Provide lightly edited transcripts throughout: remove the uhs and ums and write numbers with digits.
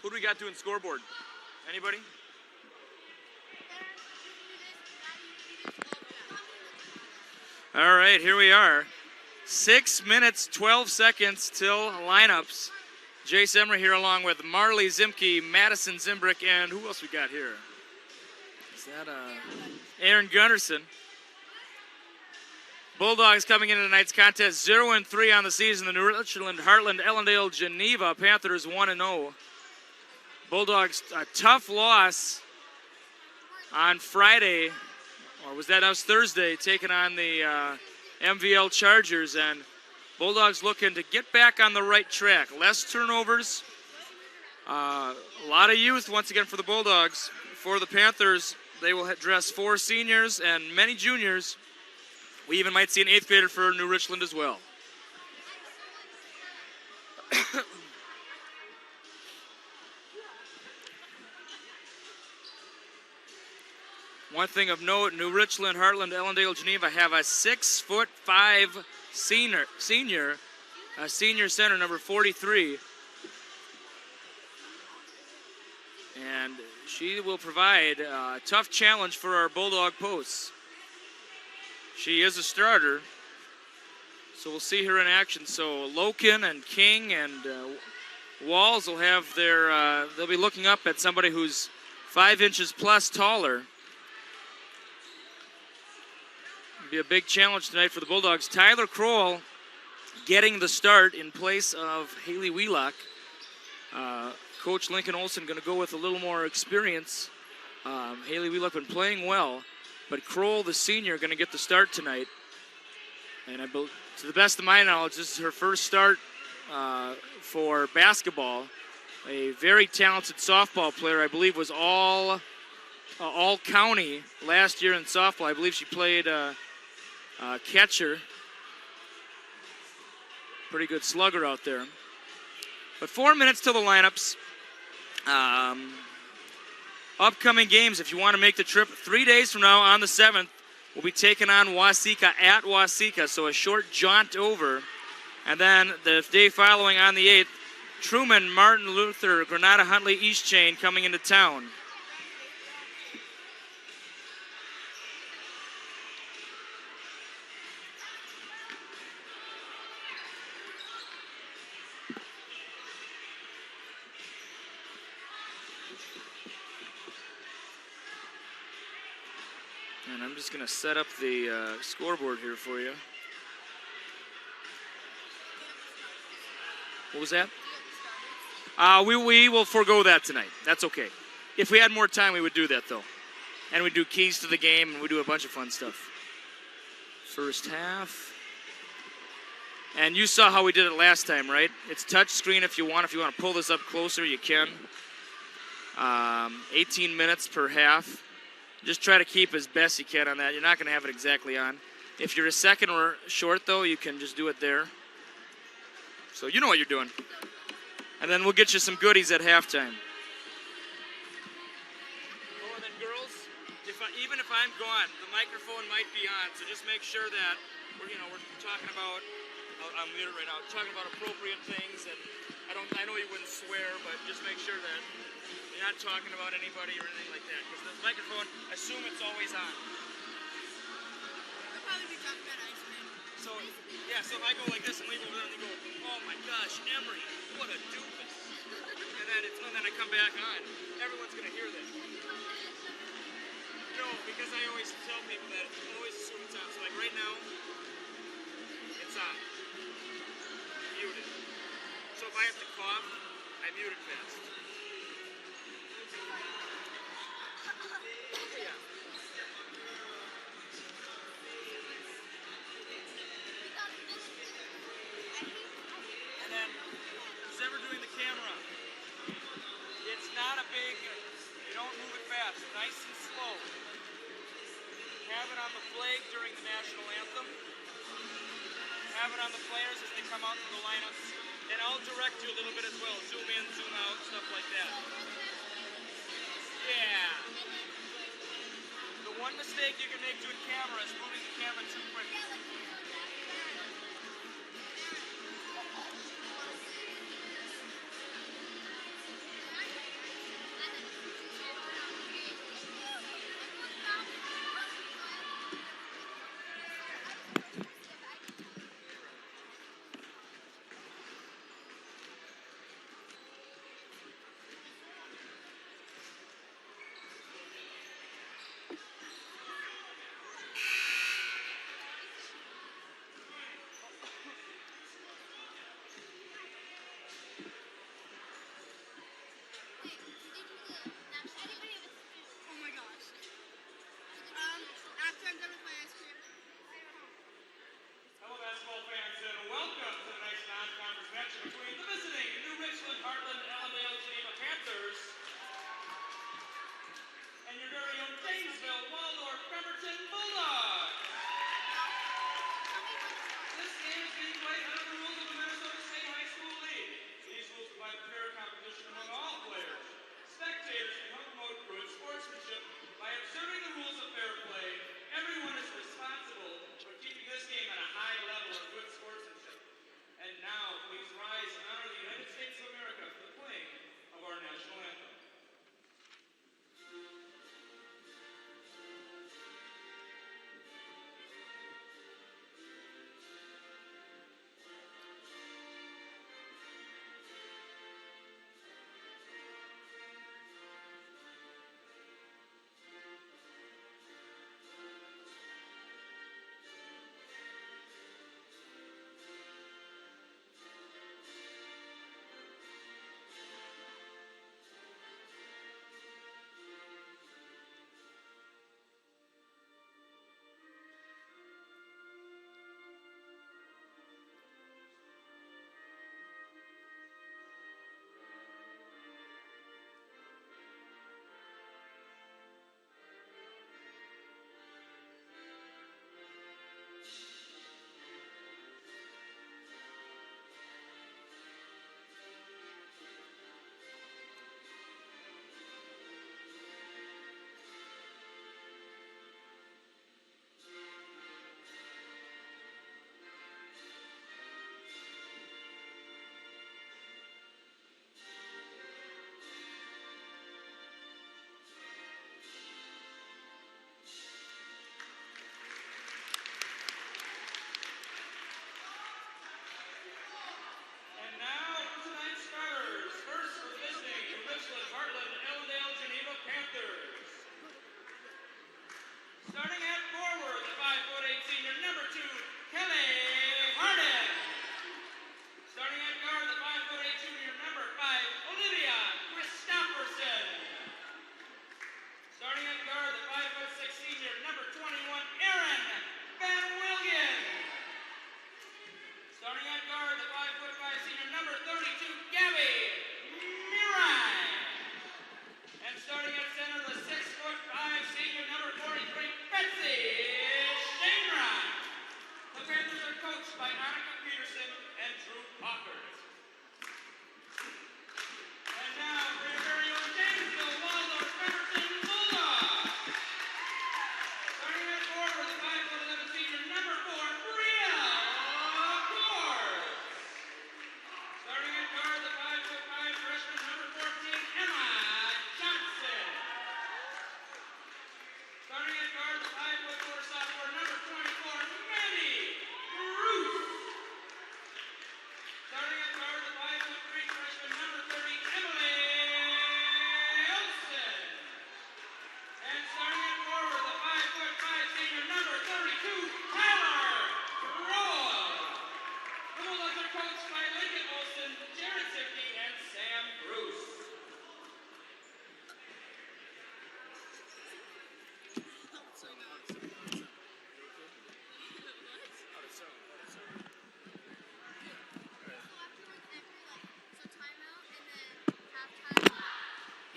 Who do we got doing scoreboard? Anybody? All right, here we are. 6 minutes, 12 seconds till lineups. Jace Emery here along with Marley Zimke, Madison Zimbrick, and who else we got here? Is that Aaron Gunderson? Bulldogs coming into tonight's contest 0-3 on the season. The New Richland, Heartland, Ellendale, Geneva Panthers 1-0. Bulldogs a tough loss on Friday, or was that us Thursday, taking on the MVL Chargers, and Bulldogs looking to get back on the right track. Less turnovers, a lot of youth once again for the Bulldogs. For the Panthers, they will dress 4 seniors and many juniors. We even might see an 8th grader for New Richland as well. One thing of note, New Richland, Heartland, Ellendale, Geneva have a 6'5" senior center, number 43. And she will provide a tough challenge for our Bulldog posts. She is a starter, so we'll see her in action. So Loken and King and Walls will have their, they'll be looking up at somebody who's 5 inches plus taller. It'll be a big challenge tonight for the Bulldogs. Tyler Kroll getting the start in place of Haley Wheelock. Coach Lincoln Olson going to go with a little more experience. Haley Wheelock been playing well, but Kroll, the senior, going to get the start tonight. And I believe, to the best of my knowledge, this is her first start for basketball. A very talented softball player, I believe, was all county last year in softball. I believe she played catcher. Pretty good slugger out there. But 4 minutes till the lineups. Upcoming games, if you want to make the trip, 3 days from now on the 7th, we'll be taking on Waseca at Waseca, so a short jaunt over. And then the day following on the 8th, Truman, Martin Luther, Granada, Huntley, East Chain coming into town. And I'm just going to set up the scoreboard here for you. What was that? We will forego that tonight. That's okay. If we had more time, we would do that, though. And we'd do keys to the game, and we'd do a bunch of fun stuff. First half. And you saw how we did it last time, right? It's touch screen if you want. If you want to pull this up closer, you can. 18 minutes per half. Just try to keep as best you can on that. You're not going to have it exactly on. If you're a second or short, though, you can just do it there. So you know what you're doing. And then we'll get you some goodies at halftime. Oh, and then girls, even if I'm gone, the microphone might be on. So just make sure that we're talking about. I'm muted right now. Talking about appropriate things, and I know you wouldn't swear, but just make sure that you're not talking about anybody or anything like that, because the microphone, assume it's always on. We'll probably be talking about ice cream. So, yeah, so if I go like this and leave over there and they go, oh my gosh, Emery, what a doofus. And then I come back on, everyone's going to hear that. No, because I always tell people that, always assume it's on. So like right now, it's on. Muted. So if I have to cough, I mute it fast. And then, who's ever doing the camera, it's not a big, you don't move it fast, nice and slow. Have it on the flag during the national anthem. Have it on the players as they come out to the lineups. And I'll direct you a little bit as well. Zoom in, zoom out, stuff like that. Yeah. The one mistake you can make doing camera is moving the camera too quick.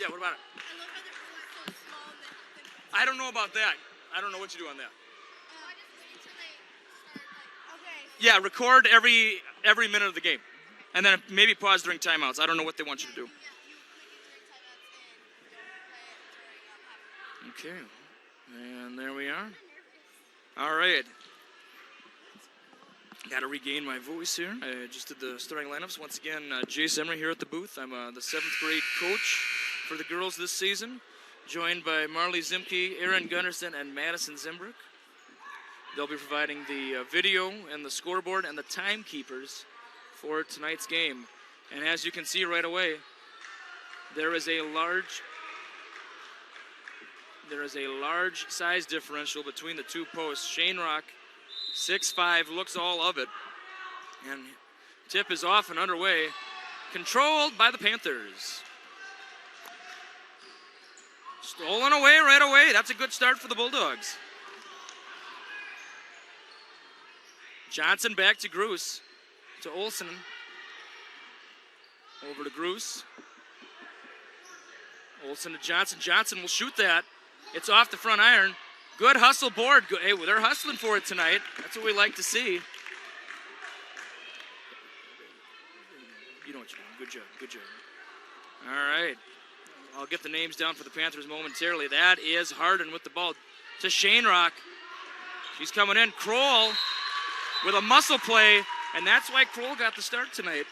Yeah, what about it? I love how they're so small and I don't know about that. I don't know what you do on that. I just wait until they start, okay. Yeah, record every minute of the game. And then maybe pause during timeouts. I don't know what they want you to do. Yeah, you click it during timeouts and don't play it during Okay. And there we are. All right. Got to regain my voice here. I just did the starting lineups. Once again, Jace Emery here at the booth. I'm the 7th grade coach for the girls this season, joined by Marley Zimke, Aaron Gunnarsson, and Madison Zimbrick. They'll be providing the video and the scoreboard and the timekeepers for tonight's game. And as you can see right away, there is a large size differential between the two posts. Shane Rock, 6'5", looks all of it. And tip is off and underway, controlled by the Panthers. Stolen away right away. That's a good start for the Bulldogs. Johnson back to Gruss, to Olsen. Over to Gruss. Olsen to Johnson. Johnson will shoot that. It's off the front iron. Good hustle board. Hey, they're hustling for it tonight. That's what we like to see. You know what you're doing. Good job. Good job. All right. I'll get the names down for the Panthers momentarily. That is Harden with the ball to Shane Rock. She's coming in. Kroll with a muscle play, and that's why Kroll got the start tonight,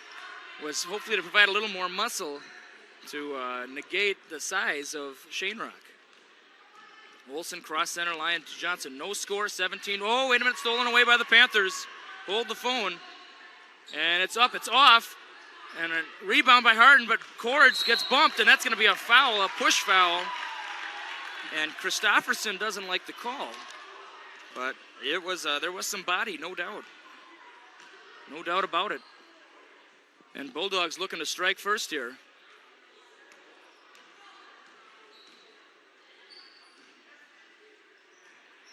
was hopefully to provide a little more muscle to negate the size of Shane Rock. Olsen cross center line to Johnson. No score, 17. Oh, wait a minute, stolen away by the Panthers. Hold the phone. And it's up, it's off. And a rebound by Harden, but Cords gets bumped, and that's going to be a foul, a push foul. And Christofferson doesn't like the call. But it was there was some body, no doubt. No doubt about it. And Bulldogs looking to strike first here.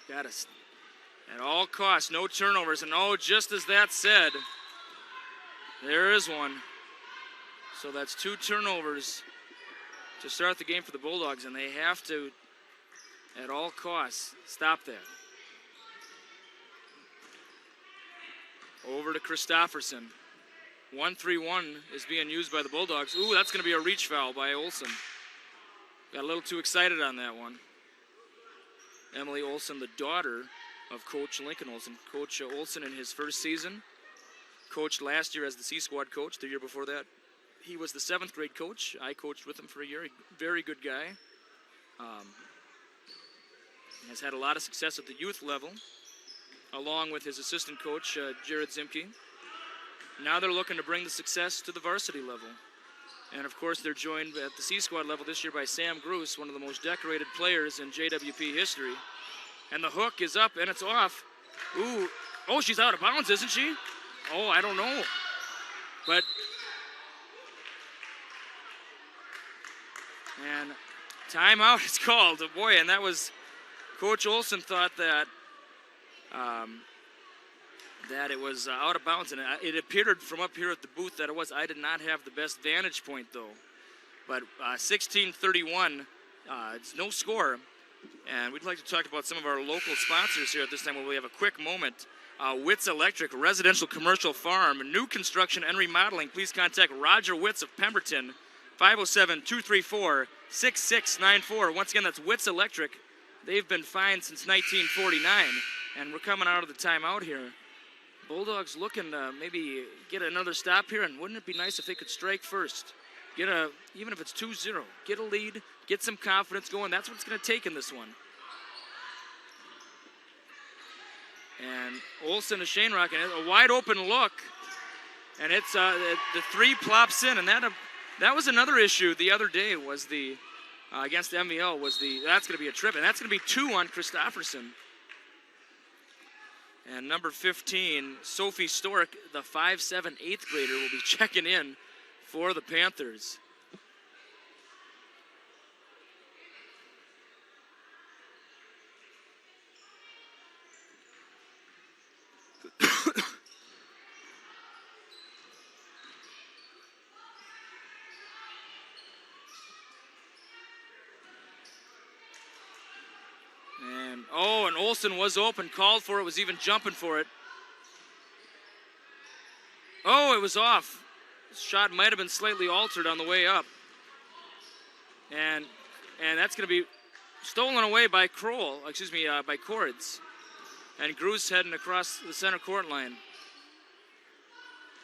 Got us at all costs, no turnovers. And oh, just as that said, there is one. So that's 2 turnovers to start the game for the Bulldogs, and they have to, at all costs, stop that. Over to Christofferson. 1-3-1 is being used by the Bulldogs. Ooh, that's going to be a reach foul by Olsen. Got a little too excited on that one. Emily Olsen, the daughter of Coach Lincoln Olsen. Coach Olsen in his first season coached last year as the C squad coach. The year before that, he was the 7th grade coach. I coached with him for a year. Very good guy. Has had a lot of success at the youth level, along with his assistant coach, Jared Zimke. Now they're looking to bring the success to the varsity level. And of course, they're joined at the C squad level this year by Sam Gruss, one of the most decorated players in JWP history. And the hook is up and it's off. Ooh, oh, she's out of bounds, isn't she? Oh, I don't know. But, and timeout is called. Boy, and that was, Coach Olsen thought that that it was out of bounds, and it appeared from up here at the booth that it was. I did not have the best vantage point, though. But 16-31, it's no score. And we'd like to talk about some of our local sponsors here at this time where we have a quick moment. Witz Electric, residential commercial farm, new construction and remodeling. Please contact Roger Witz of Pemberton, 507-234-6694. Once again, that's Witz Electric. They've been fine since 1949, and we're coming out of the timeout here. Bulldogs looking to maybe get another stop here, and wouldn't it be nice if they could strike first? Even if it's 2-0, get a lead, get some confidence going. That's what it's going to take in this one. And Olsen to Shane Rock, and a wide open look, and it's the 3 plops in, and that was another issue the other day. Was the against MVL that's going to be a trip, and that's going to be 2 on Christofferson. And number 15, Sophie Stork, the 5'7", 8th grader, will be checking in for the Panthers. And Olsen was open, called for it, was even jumping for it. Oh, it was off. The shot might have been slightly altered on the way up. And that's going to be stolen away by by Cords. And Gruss heading across the center court line.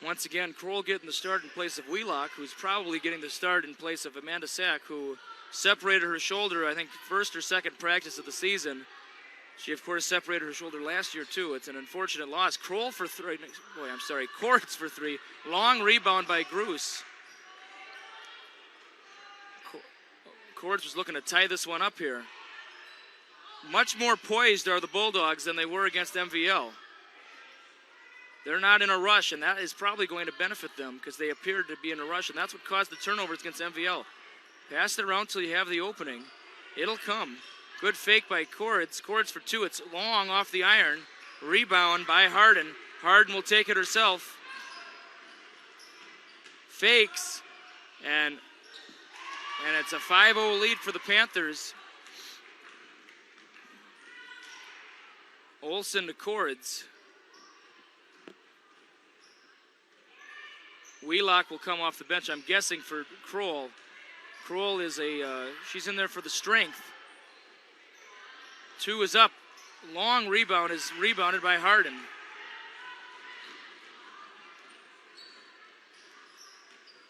Once again, Kroll getting the start in place of Wheelock, who's probably getting the start in place of Amanda Sack, who separated her shoulder, I think, first or second practice of the season. She, of course, separated her shoulder last year, too. It's an unfortunate loss. Kroll for three. Cords for three. Long rebound by Gruss. Cords was looking to tie this one up here. Much more poised are the Bulldogs than they were against MVL. They're not in a rush, and that is probably going to benefit them because they appeared to be in a rush, and that's what caused the turnovers against MVL. Pass it around till you have the opening. It'll come. Good fake by Cords. Cords for two. It's long off the iron. Rebound by Harden. Harden will take it herself. Fakes, and it's a 5-0 lead for the Panthers. Olsen to Cords. Wheelock will come off the bench, I'm guessing, for Kroll. Kroll is she's in there for the strength. Two is up. Long rebound is rebounded by Harden.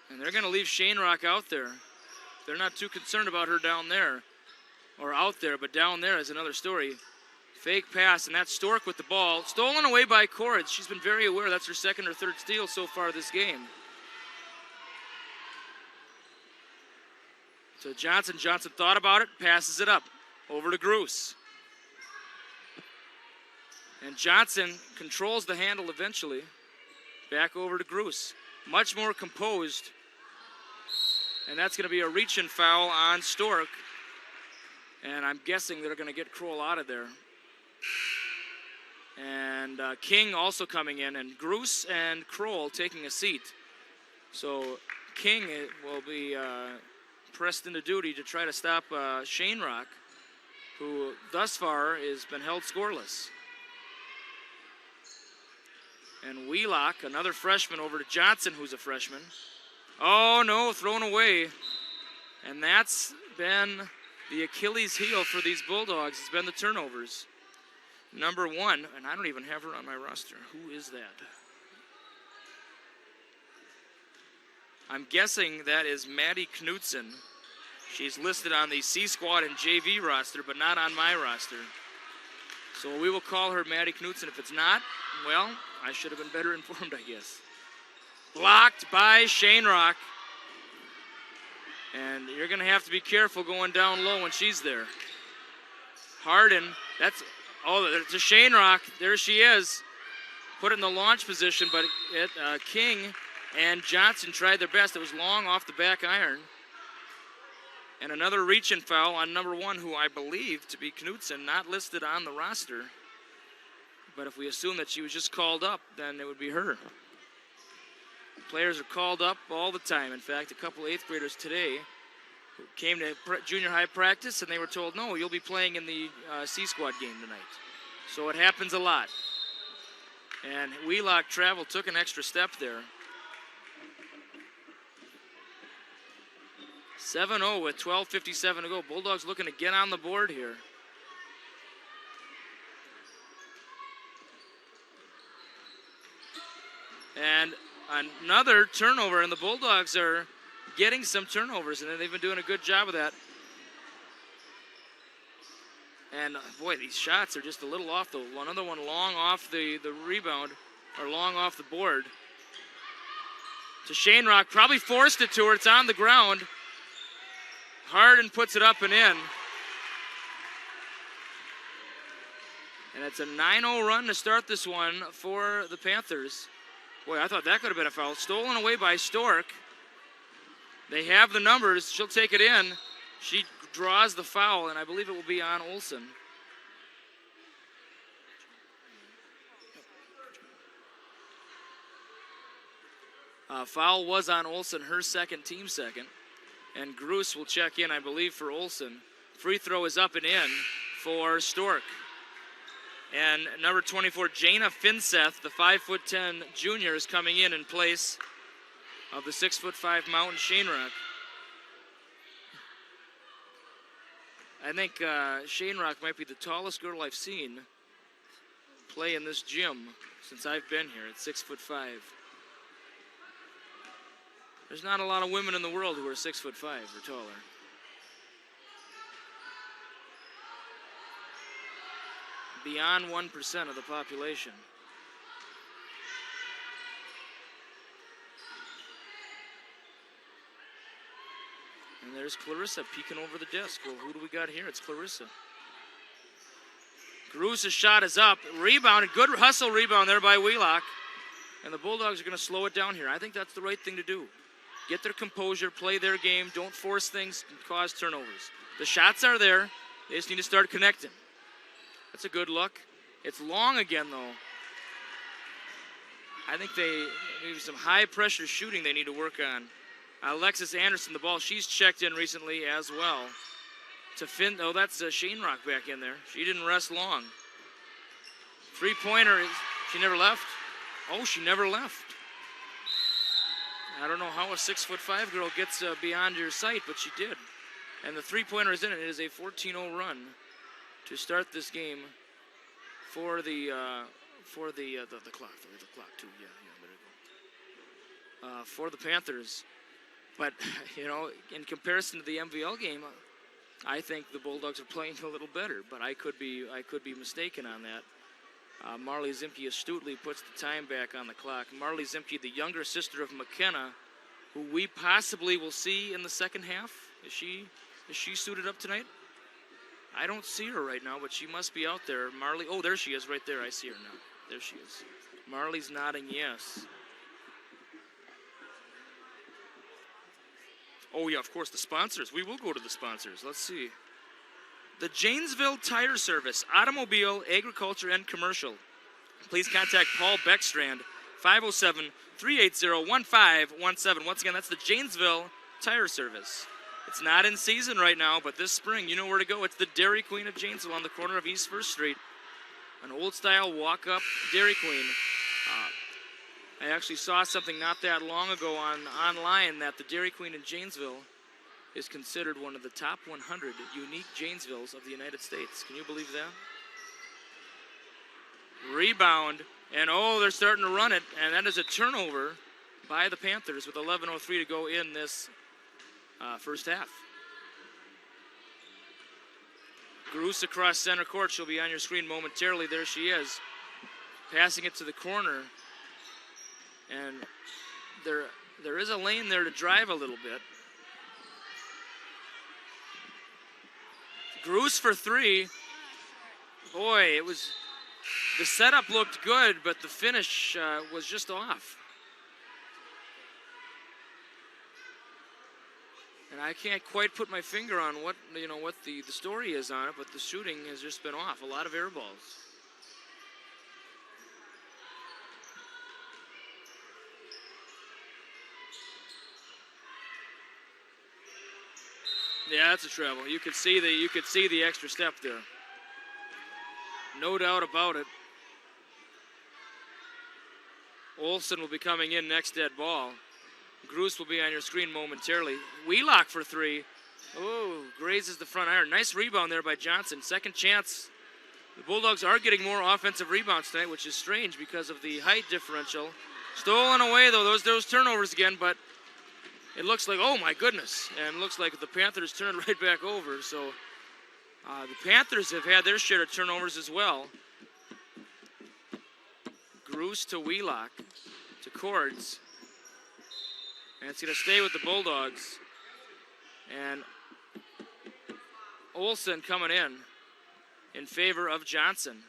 And they're going to leave Shane Rock out there. They're not too concerned about her down there, or out there, but down there is another story. Fake pass, and that's Stork with the ball. Stolen away by Cords. She's been very aware. That's her second or third steal so far this game. So Johnson thought about it, passes it up. Over to Gruss. And Johnson controls the handle eventually. Back over to Gruss. Much more composed. And that's going to be a reach-in foul on Stork. And I'm guessing they're going to get Kroll out of there. And King also coming in, and Gruss and Kroll taking a seat. So King will be pressed into duty to try to stop Shane Rock, who thus far has been held scoreless. And Wheelock, another freshman, over to Johnson, who's a freshman. Oh no, thrown away. And that's been the Achilles heel for these Bulldogs. It's been the turnovers. Number one, and I don't even have her on my roster. Who is that? I'm guessing that is Maddie Knutson. She's listed on the C Squad and JV roster, but not on my roster. So we will call her Maddie Knutson. If it's not, well, I should have been better informed, I guess. Blocked by Shane Rock. And you're going to have to be careful going down low when she's there. Harden, it's a Shane Rock. There she is. Put it in the launch position, but King and Johnson tried their best. It was long off the back iron. And another reach-in foul on number one, who I believe to be Knutson, not listed on the roster. But if we assume that she was just called up, then it would be her. Players are called up all the time. In fact, a couple 8th graders today who came to junior high practice, and they were told, no, you'll be playing in the C Squad game tonight. So it happens a lot. And Wheelock Travel took an extra step there. 7-0 with 12:57 to go. Bulldogs looking to get on the board here. And another turnover, and the Bulldogs are getting some turnovers, and they've been doing a good job of that. And boy, these shots are just a little off, though. Another one long off the rebound, or long off the board. To Shane Rock, probably forced it to her. It's on the ground. Harden puts it up and in. And it's a 9-0 run to start this one for the Panthers. Boy, I thought that could have been a foul. Stolen away by Stork. They have the numbers. She'll take it in. She draws the foul, and I believe it will be on Olsen. Foul was on Olsen, her second, team second. And Gruss will check in, I believe, for Olsen. Free throw is up and in for Stork. And number 24, Jana Finseth, the 5'10" junior, is coming in place of the 6'5" Mountain Shanerock. I think Shanerock might be the tallest girl I've seen play in this gym since I've been here at 6'5". There's not a lot of women in the world who are 6'5" or taller. Beyond 1% of the population. And there's Clarissa peeking over the disc. Well, who do we got here? It's Clarissa. Carusa's shot is up. Rebounded. Good hustle rebound there by Wheelock. And the Bulldogs are going to slow it down here. I think that's the right thing to do. Get their composure, play their game, don't force things and cause turnovers. The shots are there. They just need to start connecting. That's a good look. It's long again, though. I think maybe some high-pressure shooting they need to work on. Alexis Anderson, the ball, she's checked in recently as well. Oh, that's Shanerock back in there. She didn't rest long. Three-pointer, she never left? Oh, she never left. I don't know how a 6'5" girl gets beyond your sight, but she did. And the three-pointer is in it. It is a 14-0 run to start this game for the clock. The clock too. Yeah, there you go. For the Panthers. But, you know, in comparison to the MVL game, I think the Bulldogs are playing a little better, but I could be mistaken on that. Marley Zimke astutely puts the time back on the clock. Marley Zimke, the younger sister of McKenna, who we possibly will see in the second half. Is she suited up tonight? I don't see her right now, but she must be out there. Marley, oh, there she is right there. I see her now. There she is. Marley's nodding yes. Oh, yeah, of course, the sponsors. We will go to the sponsors. Let's see. The Janesville Tire Service, Automobile, Agriculture, and Commercial. Please contact Paul Beckstrand, 507-380-1517. Once again, that's the Janesville Tire Service. It's not in season right now, but this spring, you know where to go. It's the Dairy Queen of Janesville on the corner of East 1st Street. An old-style walk-up Dairy Queen. I actually saw something not that long ago online that the Dairy Queen in Janesville is considered one of the top 100 unique Janesvilles of the United States. Can you believe that? Rebound, and oh, they're starting to run it, and that is a turnover by the Panthers with 11:03 to go in this first half. Gruss across center court. She'll be on your screen momentarily. There she is, passing it to the corner, and there is a lane there to drive a little bit. Gruss for three. Boy, the setup looked good, but the finish was just off. And I can't quite put my finger on what the story is on it, but the shooting has just been off. A lot of air balls. Yeah, that's a travel. You could see the extra step there. No doubt about it. Olsen will be coming in next dead ball. Gruss will be on your screen momentarily. Wheelock for three. Oh, grazes the front iron. Nice rebound there by Johnson. Second chance. The Bulldogs are getting more offensive rebounds tonight, which is strange because of the height differential. Stolen away, though, those turnovers again, but it looks like, oh my goodness, and it looks like the Panthers turned right back over. So the Panthers have had their share of turnovers as well. Gruss to Wheelock to Cords. And it's going to stay with the Bulldogs. And Olsen coming in favor of Johnson.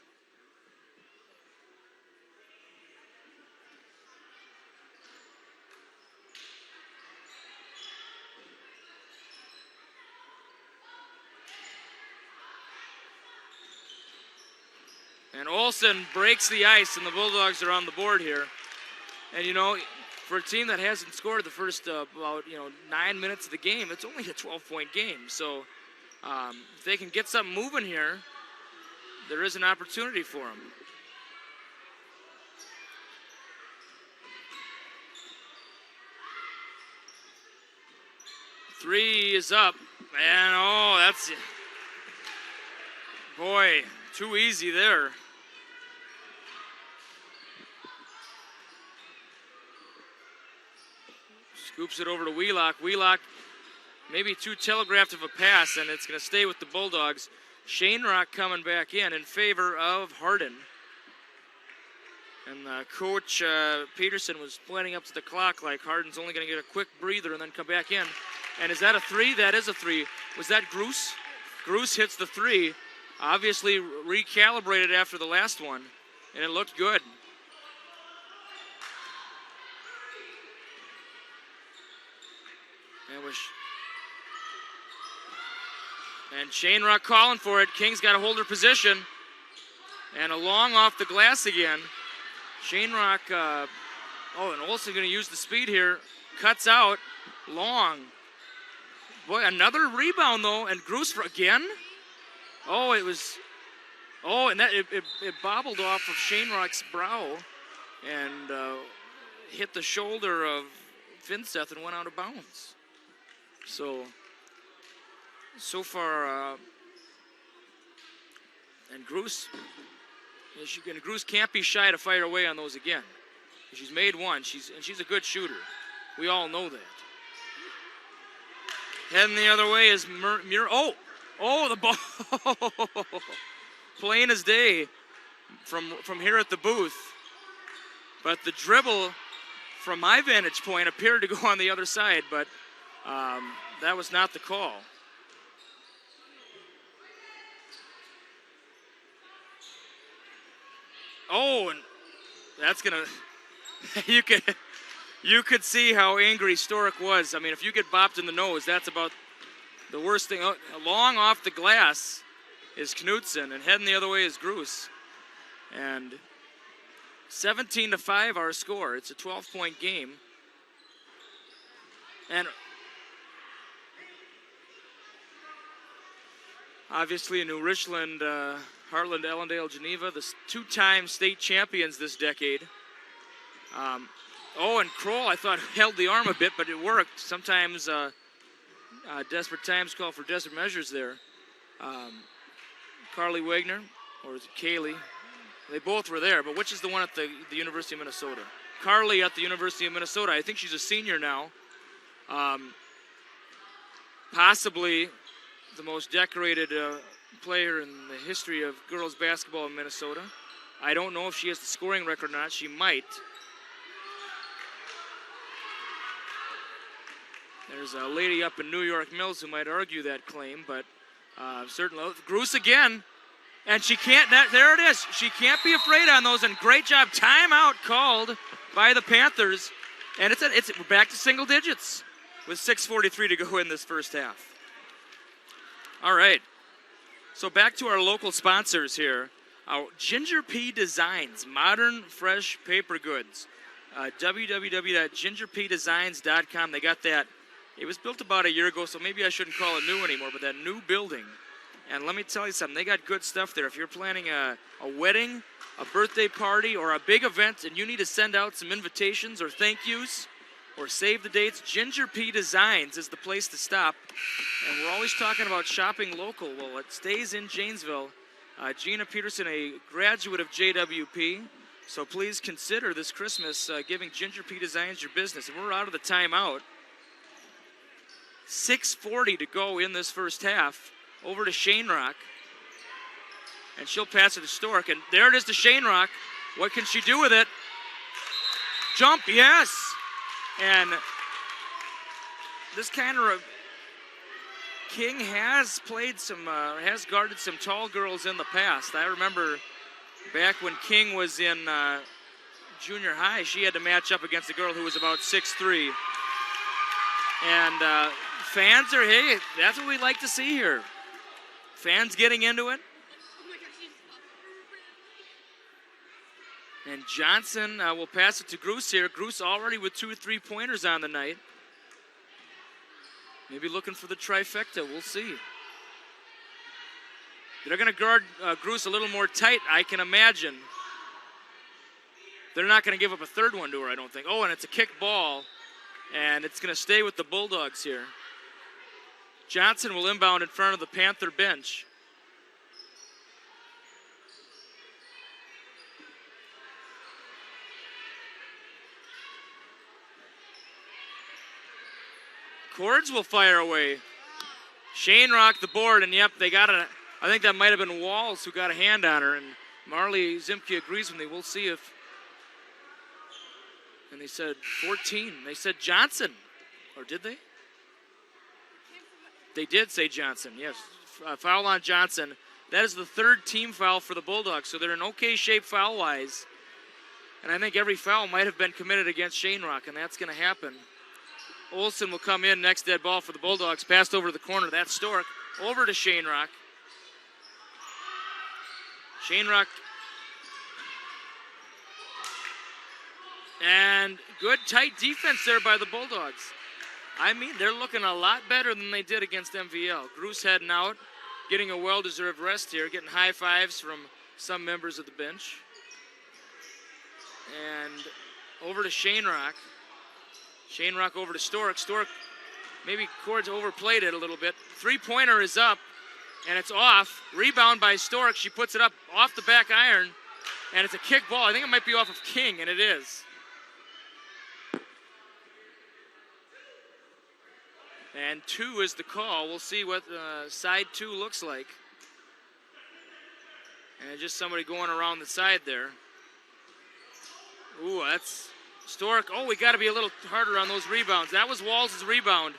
And Olsen breaks the ice, and the Bulldogs are on the board here. And, you know, for a team that hasn't scored the first about 9 minutes of the game, it's only a 12-point game. So if they can get something moving here, there is an opportunity for him. Three is up, and oh, that's, boy, too easy there. Scoops it over to Wheelock. Wheelock, maybe too telegraphed of a pass, and it's going to stay with the Bulldogs. Shane Rock coming back in favor of Hardin. And Coach Peterson was pointing up to the clock like Hardin's only going to get a quick breather and then come back in. And is that a three? That is a three. Was that Gruce? Gruce hits the three. Obviously recalibrated after the last one, and it looked good. And Shane Rock calling for it. King's got to hold her position. And a long off the glass again. Shane Rock, and Olsen going to use the speed here. Cuts out, long. Boy, another rebound though, and Gruce again? Oh, it was, and that it bobbled off of Shane Rock's brow and hit the shoulder of Finsteth and went out of bounds. So far, and Gruce can't be shy to fire away on those again. She's made one. She's a good shooter. We all know that. Heading the other way is the ball. Plain as day from here at the booth. But the dribble, from my vantage point, appeared to go on the other side, but that was not the call. Oh, and that's gonna, you could see how angry Stork was. I mean, if you get bopped in the nose, that's about the worst thing. Long off the glass is Knutson, and heading the other way is Gruce. And 17-5 our score. It's a 12-point game. And obviously New Richland, Heartland, Ellendale, Geneva, the two-time state champions this decade. And Kroll, I thought, held the arm a bit, but it worked. Sometimes desperate times call for desperate measures there. Carly Wagner, or is it Kaylee? They both were there, but which is the one at the University of Minnesota? Carly at the University of Minnesota. I think she's a senior now. Possibly the most decorated player in the history of girls basketball in Minnesota. I don't know if she has the scoring record or not. She might. There's a lady up in New York Mills who might argue that claim, but certainly. Gruce again, and she can't, there it is. She can't be afraid on those, and great job. Timeout called by the Panthers, and we're back to single digits with 6:43 to go in this first half. All right, so back to our local sponsors here. Ginger P Designs, modern, fresh paper goods. www.gingerpdesigns.com. They got that. It was built about a year ago, so maybe I shouldn't call it new anymore, but that new building. And let me tell you something, they got good stuff there. If you're planning a wedding, a birthday party, or a big event, and you need to send out some invitations or thank yous, or save the dates, Ginger P Designs is the place to stop. And we're always talking about shopping local. Well, it stays in Janesville. Gina Peterson, a graduate of JWP, so please consider this Christmas giving Ginger P Designs your business. And we're out of the timeout. 6:40 to go in this first half. Over to Shane Rock. And she'll pass it to Stork. And there it is to Shane Rock. What can she do with it? Jump, yes! And this kind of King has played some, has guarded some tall girls in the past. I remember back when King was in junior high, she had to match up against a girl who was about 6'3". And fans are, hey, that's what we like to see here. Fans getting into it. And Johnson will pass it to Gruce here. Gruce already with 2 3-pointers on the night. Maybe looking for the trifecta. We'll see. They're going to guard Gruss a little more tight, I can imagine. They're not going to give up a third one to her, I don't think. Oh, and it's a kick ball, and it's going to stay with the Bulldogs here. Johnson will inbound in front of the Panther bench. Cords will fire away. Shane rocked the board, and yep, they got it. I think that might have been Walls who got a hand on her, and Marley Zimke agrees with me. We'll see if. And they said 14. They said Johnson, or did they? They did say Johnson, yes. Foul on Johnson. That is the third team foul for the Bulldogs, so they're in okay shape foul-wise. And I think every foul might have been committed against Shane Rock, and that's going to happen. Olsen will come in, next dead ball for the Bulldogs. Passed over to the corner. That's Stork. Over to Shane Rock. Shane Rock. And good tight defense there by the Bulldogs. I mean, they're looking a lot better than they did against MVL. Gruss heading out, getting a well-deserved rest here, getting high fives from some members of the bench. And over to Shane Rock. Shane Rock over to Stork. Stork, maybe Cords overplayed it a little bit. Three-pointer is up, and it's off. Rebound by Stork. She puts it up off the back iron, and it's a kick ball. I think it might be off of King, and it is. And 2 is the call. We'll see what side 2 looks like. And just somebody going around the side there. Ooh, that's Stork. Oh, we got to be a little harder on those rebounds. That was Walls' rebound.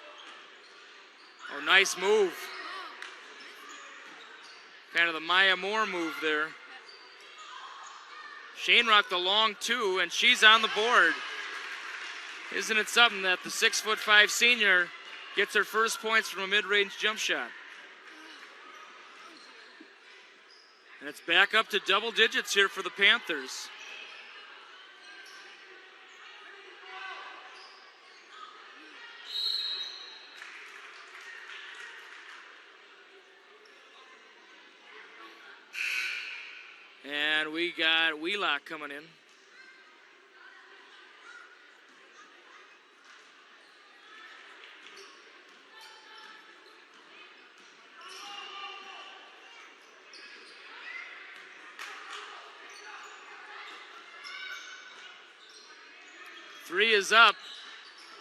Oh, nice move. Kind of the Maya Moore move there. Shane Rock the long 2, and she's on the board. Isn't it something that the 6'5" senior gets her first points from a mid-range jump shot? And it's back up to double digits here for the Panthers. And we got Wheelock coming in. Three is up,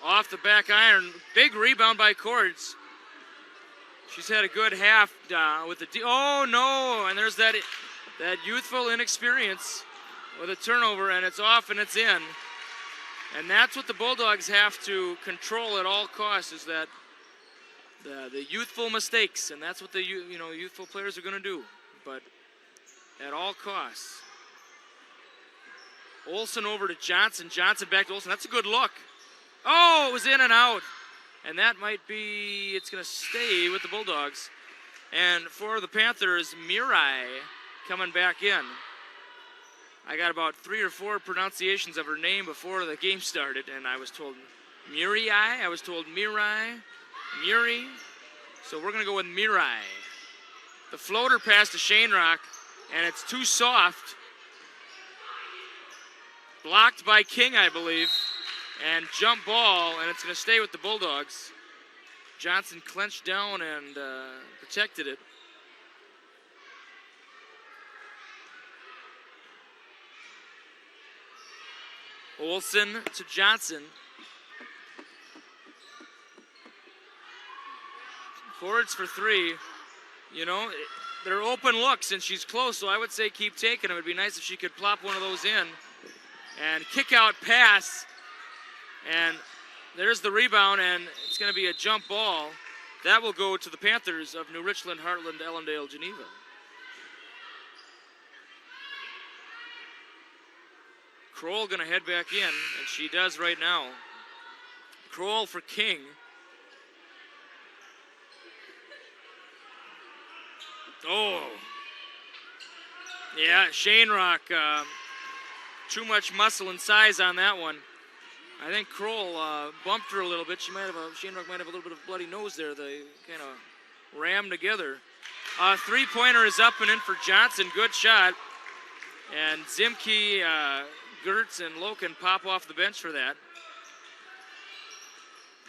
off the back iron. Big rebound by Cords. She's had a good half with the oh no, and there's that youthful inexperience with a turnover, and it's off and it's in. And that's what the Bulldogs have to control at all costs, is that the youthful mistakes, and that's what the youthful players are going to do, but at all costs. Olsen over to Johnson. Johnson back to Olsen. That's a good look. Oh, it was in and out. And that might be, it's going to stay with the Bulldogs. And for the Panthers, Mirai coming back in. I got about 3 or 4 pronunciations of her name before the game started, and I was told Mirai. I was told Mirai, Muri. So we're going to go with Mirai. The floater pass to Shane Rock, and it's too soft. Blocked by King, I believe. And jump ball, and it's going to stay with the Bulldogs. Johnson clenched down and protected it. Olsen to Johnson. Cords for 3. You know, they're open looks, and she's close, so I would say keep taking them. It would be nice if she could plop one of those in. And kick out pass. And there's the rebound, and it's going to be a jump ball. That will go to the Panthers of New Richland, Heartland, Ellendale, Geneva. Kroll going to head back in, and she does right now. Kroll for King. Oh. Yeah, Shane Rock, too much muscle and size on that one. I think Kroll bumped her a little bit. Shane Rock might have a little bit of bloody nose there. They kind of rammed together. Three-pointer is up and in for Johnson. Good shot. And Zimke, Gertz, and Loken pop off the bench for that.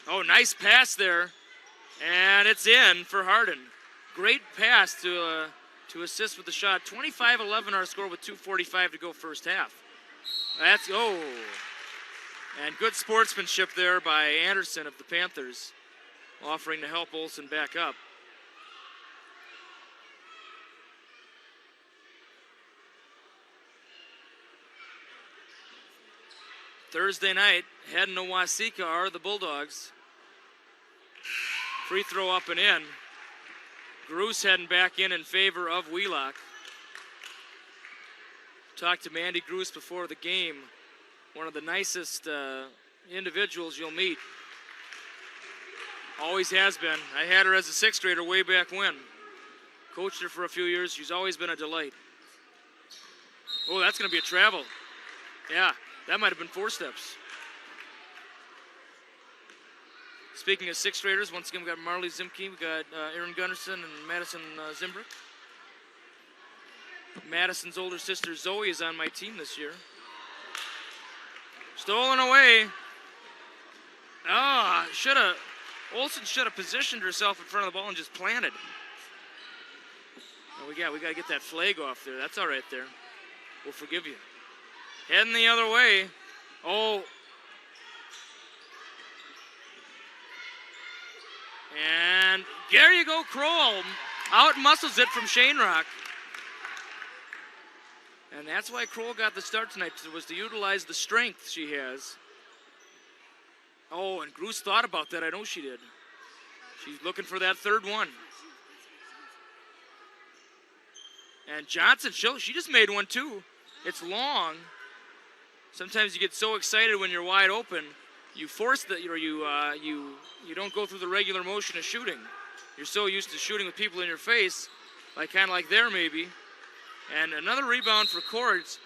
Oh, nice pass there. And it's in for Hardin. Great pass to assist with the shot. 25-11 our score with 2:45 to go first half. And good sportsmanship there by Anderson of the Panthers, offering to help Olsen back up. Thursday night, heading to Waseca are the Bulldogs. Free throw up and in. Gruce heading back in favor of Wheelock. Talked to Mandy Gruce before the game. One of the nicest individuals you'll meet. Always has been. I had her as a sixth grader way back when. Coached her for a few years. She's always been a delight. Oh, that's going to be a travel. Yeah, that might have been 4 steps. Speaking of sixth graders, once again, we got Marley Zimke, we got Aaron Gunnarsson and Madison Zimbrick. Madison's older sister Zoe is on my team this year. Stolen away. Olsen should have positioned herself in front of the ball and just planted. Oh, we got to get that flag off there. That's all right there. We'll forgive you. Heading the other way. Oh. And there you go, Kroll. Out muscles it from Shane Rock. And that's why Kroll got the start tonight, was to utilize the strength she has. Oh, and Gruce thought about that. I know she did. She's looking for that third one. And Johnson, she just made one too. It's long. Sometimes you get so excited when you're wide open, you force you don't go through the regular motion of shooting. You're so used to shooting with people in your face, kind of like there maybe. And another rebound for Cords.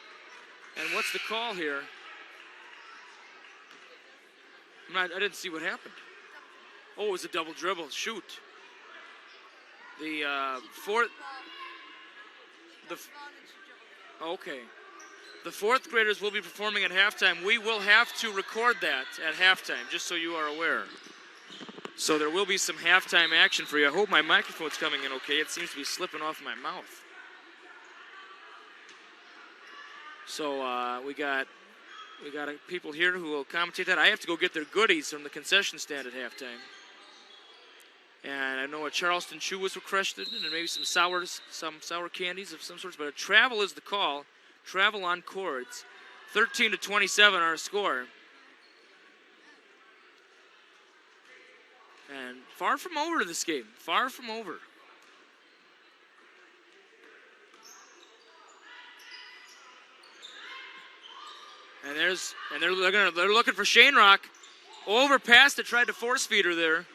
And what's the call here? I didn't see what happened. Oh, it was a double dribble. Shoot. Okay. The fourth graders will be performing at halftime. We will have to record that at halftime, just so you are aware. So there will be some halftime action for you. I hope my microphone's coming in okay. It seems to be slipping off my mouth. So we got people here who will commentate that. I have to go get their goodies from the concession stand at halftime. And I know a Charleston chew was requested, and maybe some sour candies of some sorts. But a travel is the call. Travel on Cords. 13-27 our score. And far from over to this game. Far from over. And they're looking for Shane Rock. Overpassed it, tried to force feed her there.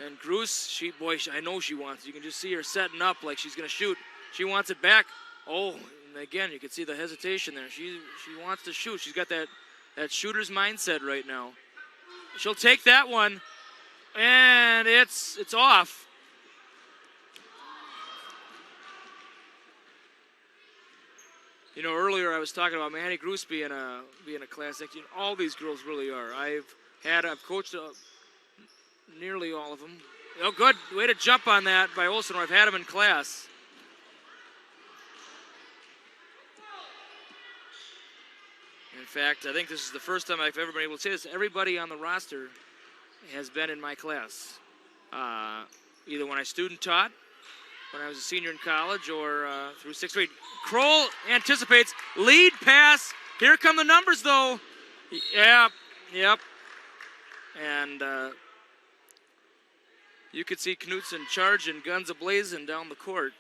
And Gruce, I know she wants it. You can just see her setting up like she's going to shoot. She wants it back. Oh, and again, you can see the hesitation there. She wants to shoot. She's got that shooter's mindset right now. She'll take that one, and it's off. You know, earlier I was talking about Manny Gruce being a class act. You know, all these girls really are. I've coached nearly all of them. Oh, good way to jump on that by Olsen. I've had them in class. In fact, I think this is the first time I've ever been able to say this. Everybody on the roster has been in my class, either when I student taught, when I was a senior in college, or through sixth grade. Kroll anticipates lead pass. Here come the numbers, though. Yep. And you could see Knutson charging, guns a-blazing down the court.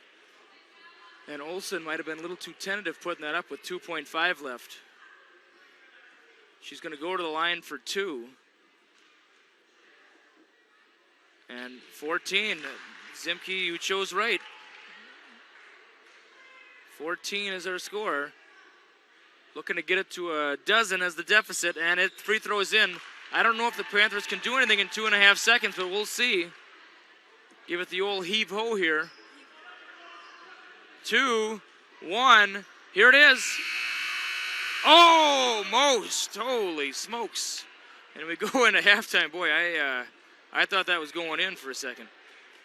And Olsen might have been a little too tentative putting that up with 2.5 left. She's going to go to the line for 2. And 14, Zimke, you chose right. 14 is our score. Looking to get it to a dozen as the deficit, and free throw is in. I don't know if the Panthers can do anything in 2.5 seconds, but we'll see. Give it the old heave-ho here. 2, 1, here it is. Oh, most, holy smokes. And we go into halftime. Boy, I thought that was going in for a second.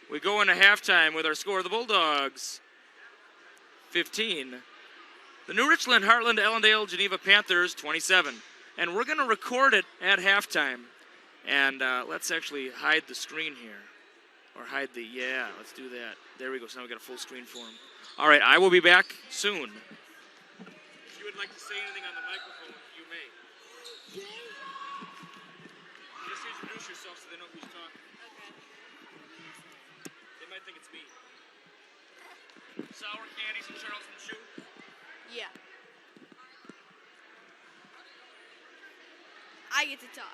We go into halftime with our score. The Bulldogs, 15. The New Richland, Heartland, Ellendale, Geneva Panthers, 27. And we're going to record it at halftime. And let's actually hide the screen here. Or hide the, yeah, let's do that. There we go. So now we got a full screen for him. All right, I will be back soon. If you would like to say anything on the microphone, you may. Just introduce yourself so they know who's talking. Okay. They might think it's me. Sour candies and Charleston Chew. Yeah. I get to talk.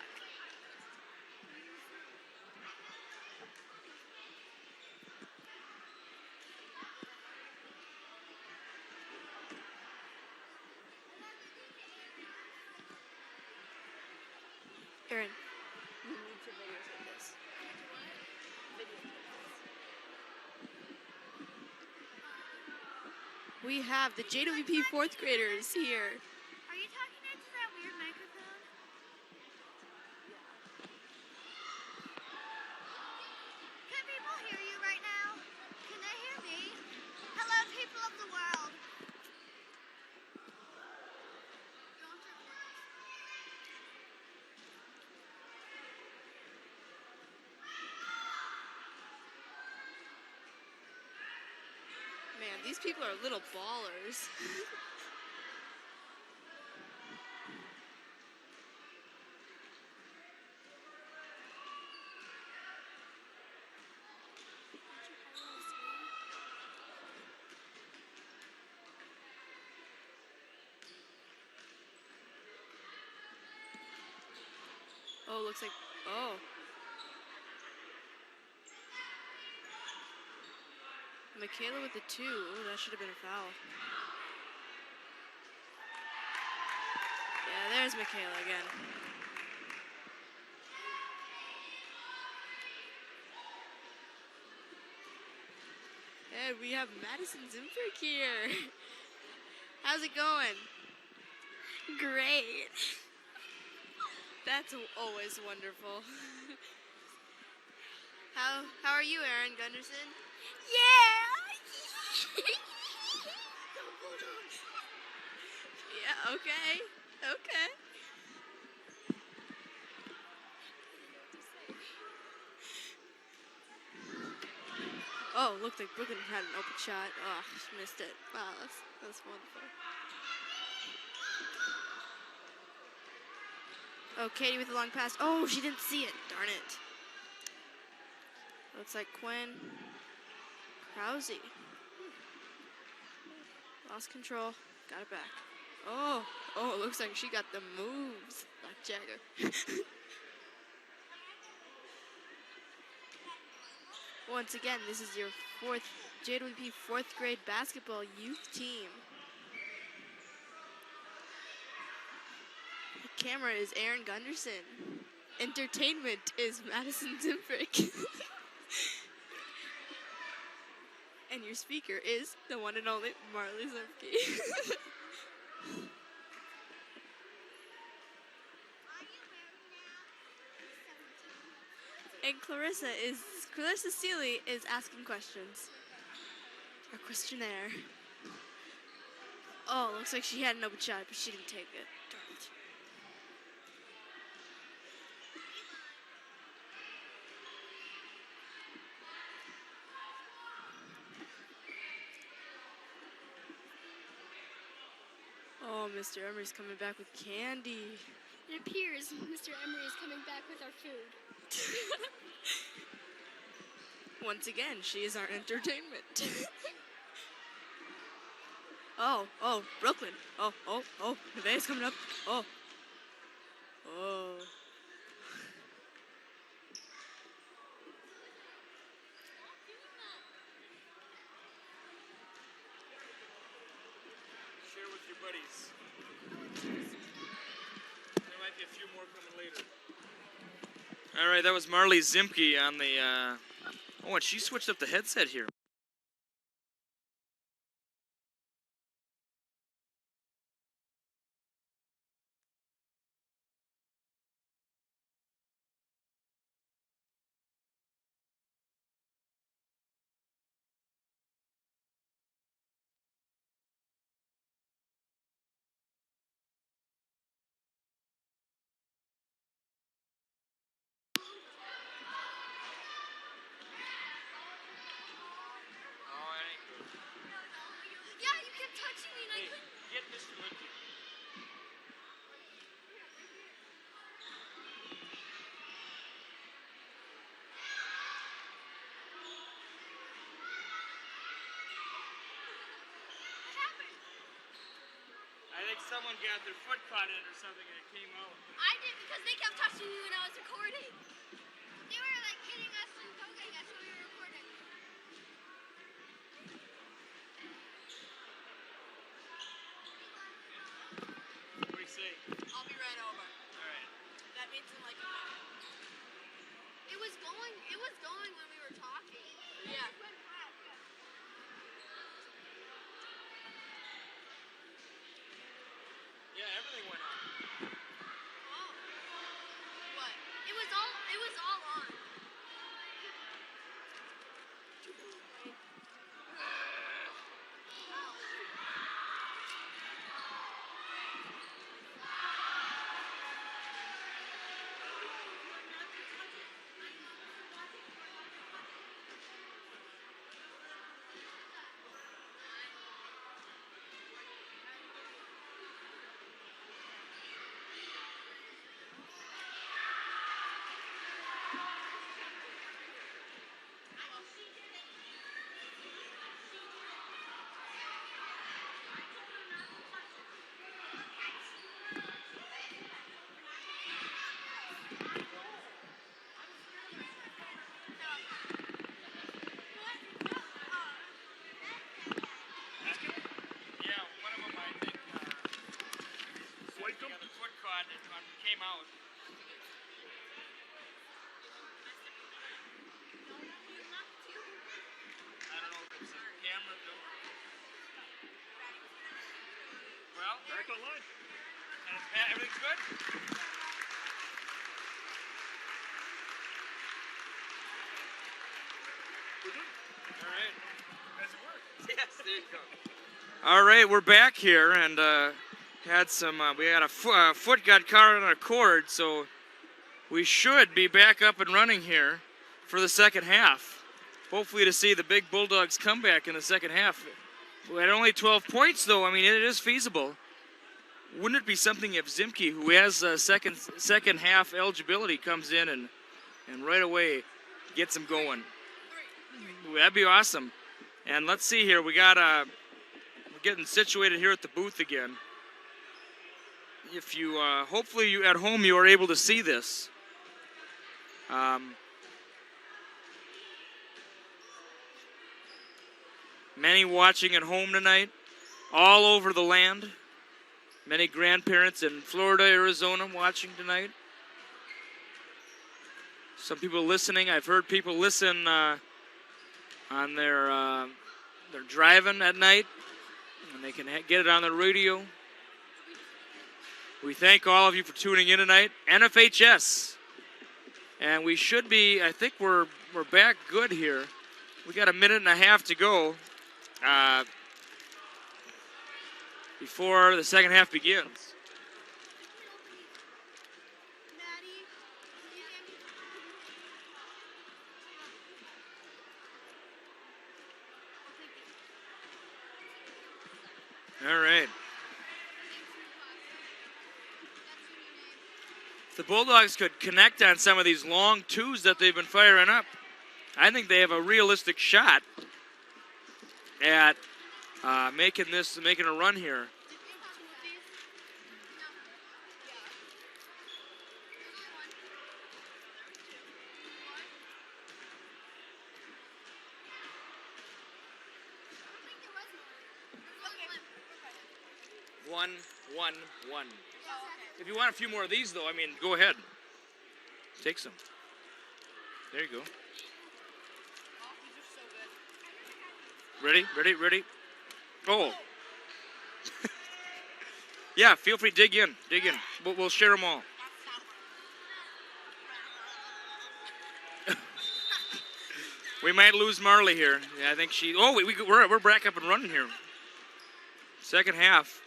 Aaron, you need to videotape this. We have the JWP 4th graders here. Are you talking into that weird microphone? Can people hear you right now? Can they hear me? Hello, people of the world. Man, these people are little ballers. Oh, looks like, oh. Michaela with the 2. Oh, that should have been a foul. Yeah, there's Michaela again. And we have Madison Zimfrick here. How's it going? Great. That's always wonderful. How are you, Aaron Gunderson? Yeah. Yeah, okay. Okay. Oh, looked like Brooklyn had an open shot. Oh, she missed it. Wow, that's wonderful. Oh, Katie with the long pass. Oh, she didn't see it. Darn it. Looks like Quinn. Krause. Lost control. Got it back. Oh, it looks like she got the moves. Black Jagger. Once again, this is your JWP 4th grade basketball youth team. The camera is Aaron Gunderson. Entertainment is Madison Zimfrick. And your speaker is the one and only Marley Zimke. And Clarissa Seeley is asking questions. Our questionnaire. Oh, looks like she had an open shot, but she didn't take it. Darn it. Oh, Mr. Emery's coming back with candy. It appears Mr. Emery is coming back with our food. Once again, she is our entertainment. Oh, Brooklyn. Oh, Nevaeh's coming up. Oh. Share with your buddies. There might be a few more coming later. All right, that was Marley Zimke on the. Oh, and she switched up the headset here. Oh, that ain't good. Yeah, you kept touching me and I Hey, couldn't. get Mr. Lincoln. What happened? I think someone got their foot caught in or something and it came out. I did because they kept touching me when I was recording. They were like hitting us and poking us when we were recording. What do you say? I'll be right over. All right. That means in like a minute. It was going when we were talking. Yeah. It went fast, yeah. Yeah, everything went on. Oh. What? It was all on. Yeah, one of them I think got the foot caught and it came out. I don't know if it's a camera though. Well, Back online. and everything's good? We're good. All right. Does it work? Yes, there you go. All right, we're back here and had some. We had a foot got caught on a cord, so we should be back up and running here for the second half. Hopefully, to see the big Bulldogs come back in the second half. We had only 12 points, though. I mean, it is feasible. Wouldn't it be something if Zimke, who has second half eligibility, comes in and right away gets them going? That'd be awesome. And let's see here. We got we're getting situated here at the booth again. If you hopefully you at home you are able to see this. Many watching at home tonight, all over the land. Many grandparents in Florida, Arizona watching tonight. Some people listening. I've heard people listen on their they're driving at night, and they can get it on the radio. We thank all of you for tuning in tonight. NFHS, and we should be. I think we're back good here. We got a minute and a half to go before the second half begins. Maddie, can you get me? All right. If the Bulldogs could connect on some of these long twos that they've been firing up, I think they have a realistic shot at making a run here. One. If you want a few more of these, though, I mean, go ahead. Take some. There you go. Ready, ready, ready. Oh. Yeah, feel free, dig in, dig in. We'll share them all. We might lose Marley here. Yeah, I think she. Oh, we're back up and running here. Second half.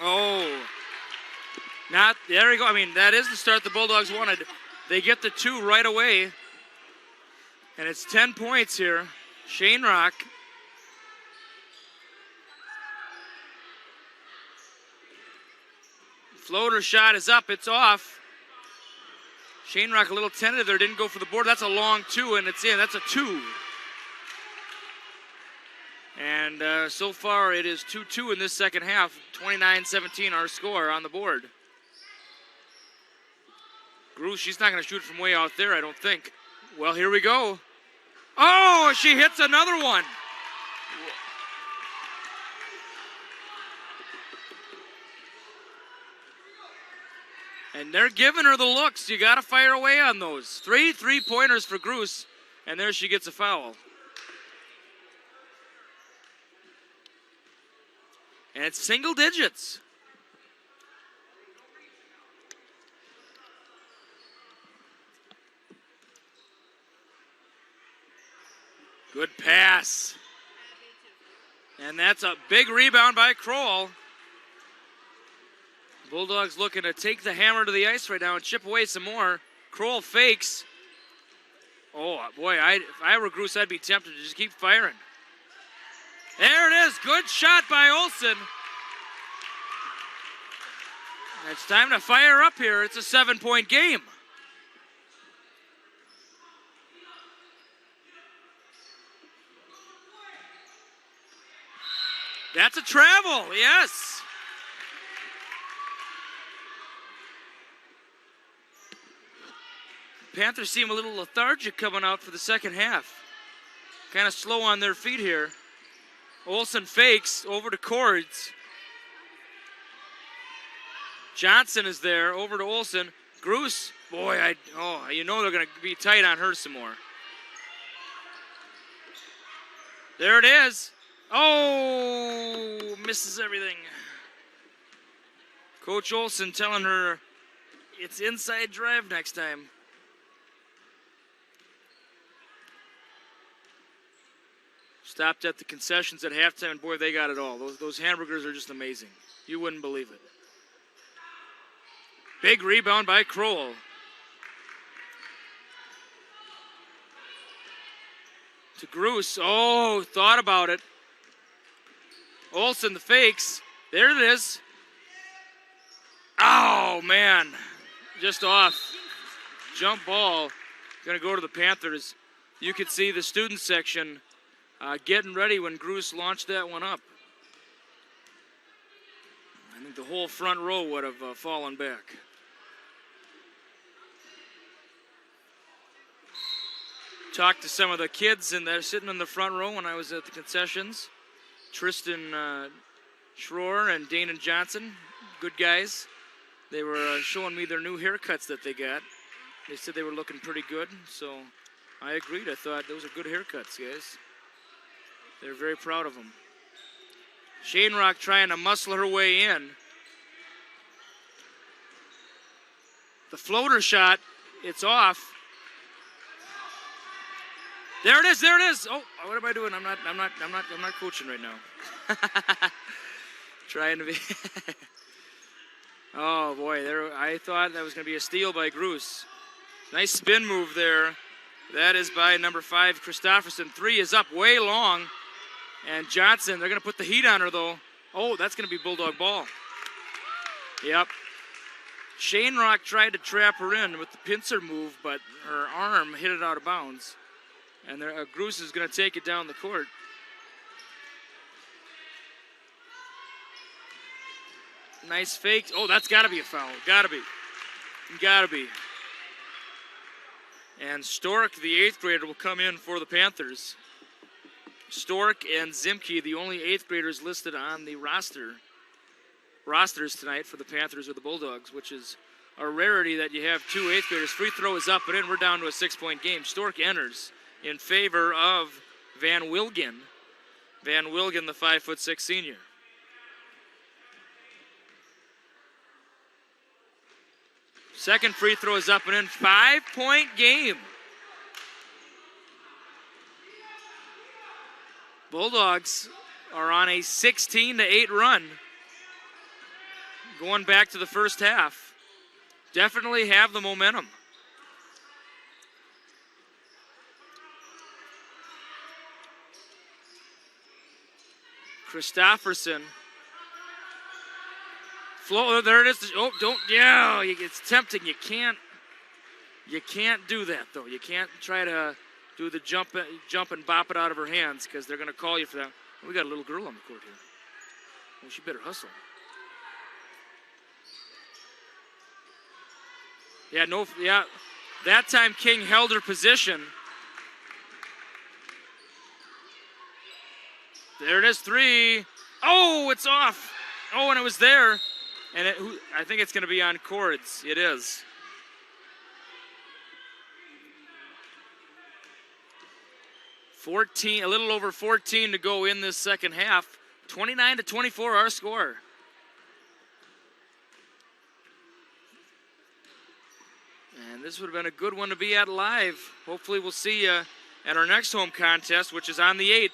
Oh, not there. We go. I mean, that is the start the Bulldogs wanted. They get the 2 right away, and it's 10 points here. Shane Rock. Floater shot is up. It's off. Shane Rock a little tentative there. Didn't go for the board. That's a long 2, and it's in. That's a 2. And so far it is 2-2 in this second half. 29-17 our score on the board. Gruss, she's not going to shoot from way out there, I don't think. Well, here we go. Oh, she hits another one. And they're giving her the looks. You got to fire away on those. 3 3-pointers for Gruss, and there she gets a foul. And it's single digits. Good pass. And that's a big rebound by Kroll. Bulldogs looking to take the hammer to the ice right now and chip away some more. Kroll fakes. Oh, boy, if I were Gruss, I'd be tempted to just keep firing. There it is. Good shot by Olsen. It's time to fire up here. It's a 7-point game. That's a travel, yes. Panthers seem a little lethargic coming out for the second half. Kind of slow on their feet here. Olsen fakes over to Cords. Johnson is there, over to Olsen. Gruss, boy, you know they're going to be tight on her some more. There it is. Oh, misses everything. Coach Olsen telling her it's inside drive next time. Stopped at the concessions at halftime, and boy, they got it all. Those hamburgers are just amazing. You wouldn't believe it. Big rebound by Kroll. To Gruss. Oh, thought about it. Olsen, the fakes. There it is. Oh, man. Just off. Jump ball. Going to go to the Panthers. You could see the student section getting ready when Gruss launched that one up. I think the whole front row would have fallen back. Talked to some of the kids, and they're sitting in the front row when I was at the concessions. Tristan Schroer and Dana Johnson, good guys. They were showing me their new haircuts that they got. They said they were looking pretty good, so I agreed. I thought those are good haircuts, guys. They're very proud of them. Shane Rock trying to muscle her way in. The floater shot, it's off. There it is, there it is. Oh, what am I doing? I'm not coaching right now. Trying to be. Oh boy, I thought that was going to be a steal by Gruss. Nice spin move there. That is by number 5, Christofferson. 3 is up, way long. And Johnson, they're going to put the heat on her though. Oh, that's going to be Bulldog ball. Yep. Shane Rock tried to trap her in with the pincer move, but her arm hit it out of bounds. And Gruss is going to take it down the court. Nice fake. Oh, that's got to be a foul. Got to be. Got to be. And Stork, the 8th grader, will come in for the Panthers. Stork and Zimke, the only 8th graders listed on the rosters tonight for the Panthers or the Bulldogs, which is a rarity that you have two eighth graders. Free throw is up and in. We're down to a 6-point game. Stork enters in favor of Van Wilgen. Van Wilgen, the 5'6" senior. Second free throw is up and in. 5-point game. Bulldogs are on a 16-8 run. Going back to the first half. Definitely have the momentum. Christofferson. Flow, there it is. Oh, don't, yeah, it's tempting. You can't do that, though. You can't try to do the jump and bop it out of her hands because they're going to call you for that. We got a little girl on the court here. Well, she better hustle. Yeah, that time King held her position. There it is, 3. Oh, it's off. Oh, and it was there. And I think it's going to be on cords. It is. A little over 14 to go in this second half. 29-24 our score. And this would have been a good one to be at live. Hopefully we'll see you at our next home contest, which is on the 8th.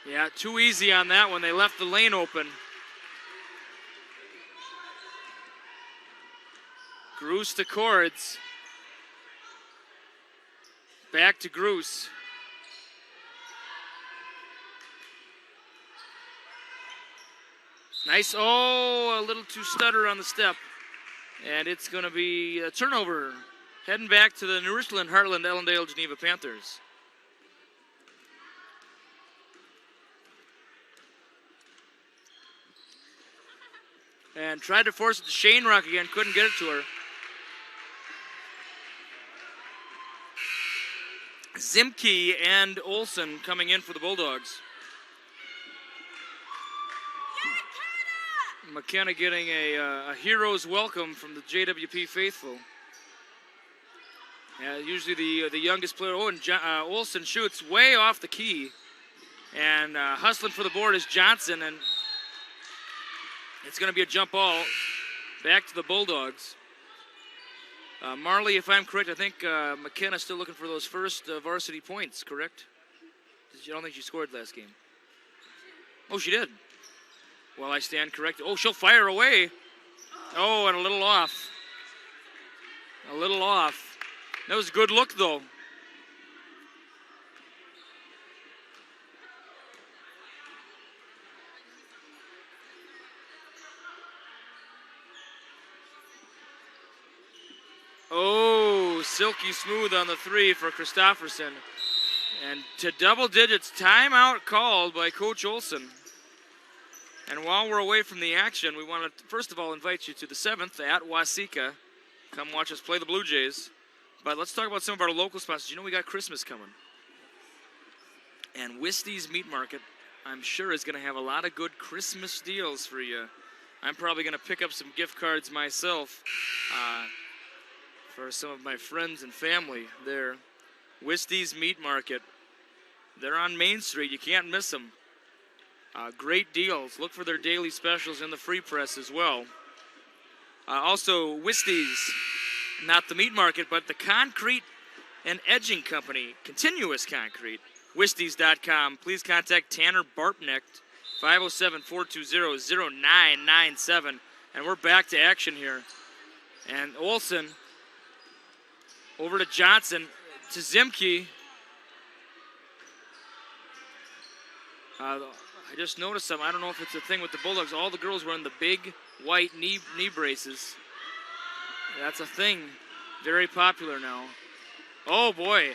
Yeah, too easy on that one. They left the lane open. Groos to cords. Back to Groos. Nice. Oh, a little too stutter on the step. And it's going to be a turnover. Heading back to the New Richland, Heartland, Ellendale, Geneva Panthers. And tried to force it to Shane Rock again. Couldn't get it to her. Zimke and Olsen coming in for the Bulldogs. McKenna getting a hero's welcome from the JWP faithful. Usually the youngest player. Oh, and Olsen shoots way off the key. And hustling for the board is Johnson. And it's going to be a jump ball back to the Bulldogs. Marley, if I'm correct, I think McKenna's still looking for those first varsity points, correct? I don't think she scored last game. Oh, she did. Well, I stand corrected. Oh, she'll fire away. Oh, and a little off. A little off. That was a good look, though. Oh, silky smooth on the 3 for Christofferson. And to double digits, timeout called by Coach Olsen. And while we're away from the action, we want to, first of all, invite you to the 7th at Waseca. Come watch us play the Blue Jays. But let's talk about some of our local spots. You know we got Christmas coming. And Wisty's Meat Market, I'm sure, is going to have a lot of good Christmas deals for you. I'm probably going to pick up some gift cards myself for some of my friends and family there. Wisty's Meat Market. They're on Main Street. You can't miss them. Great deals. Look for their daily specials in the free press as well. Also, Wisty's, not the meat market, but the concrete and edging company, Continuous Concrete, Wistys.com. Please contact Tanner Barpnecht, 507-420-0997. And we're back to action here. And Olsen over to Johnson, to Zimke. I just noticed something. I don't know if it's a thing with the Bulldogs. All the girls were in the big white knee braces. That's a thing. Very popular now. Oh, boy.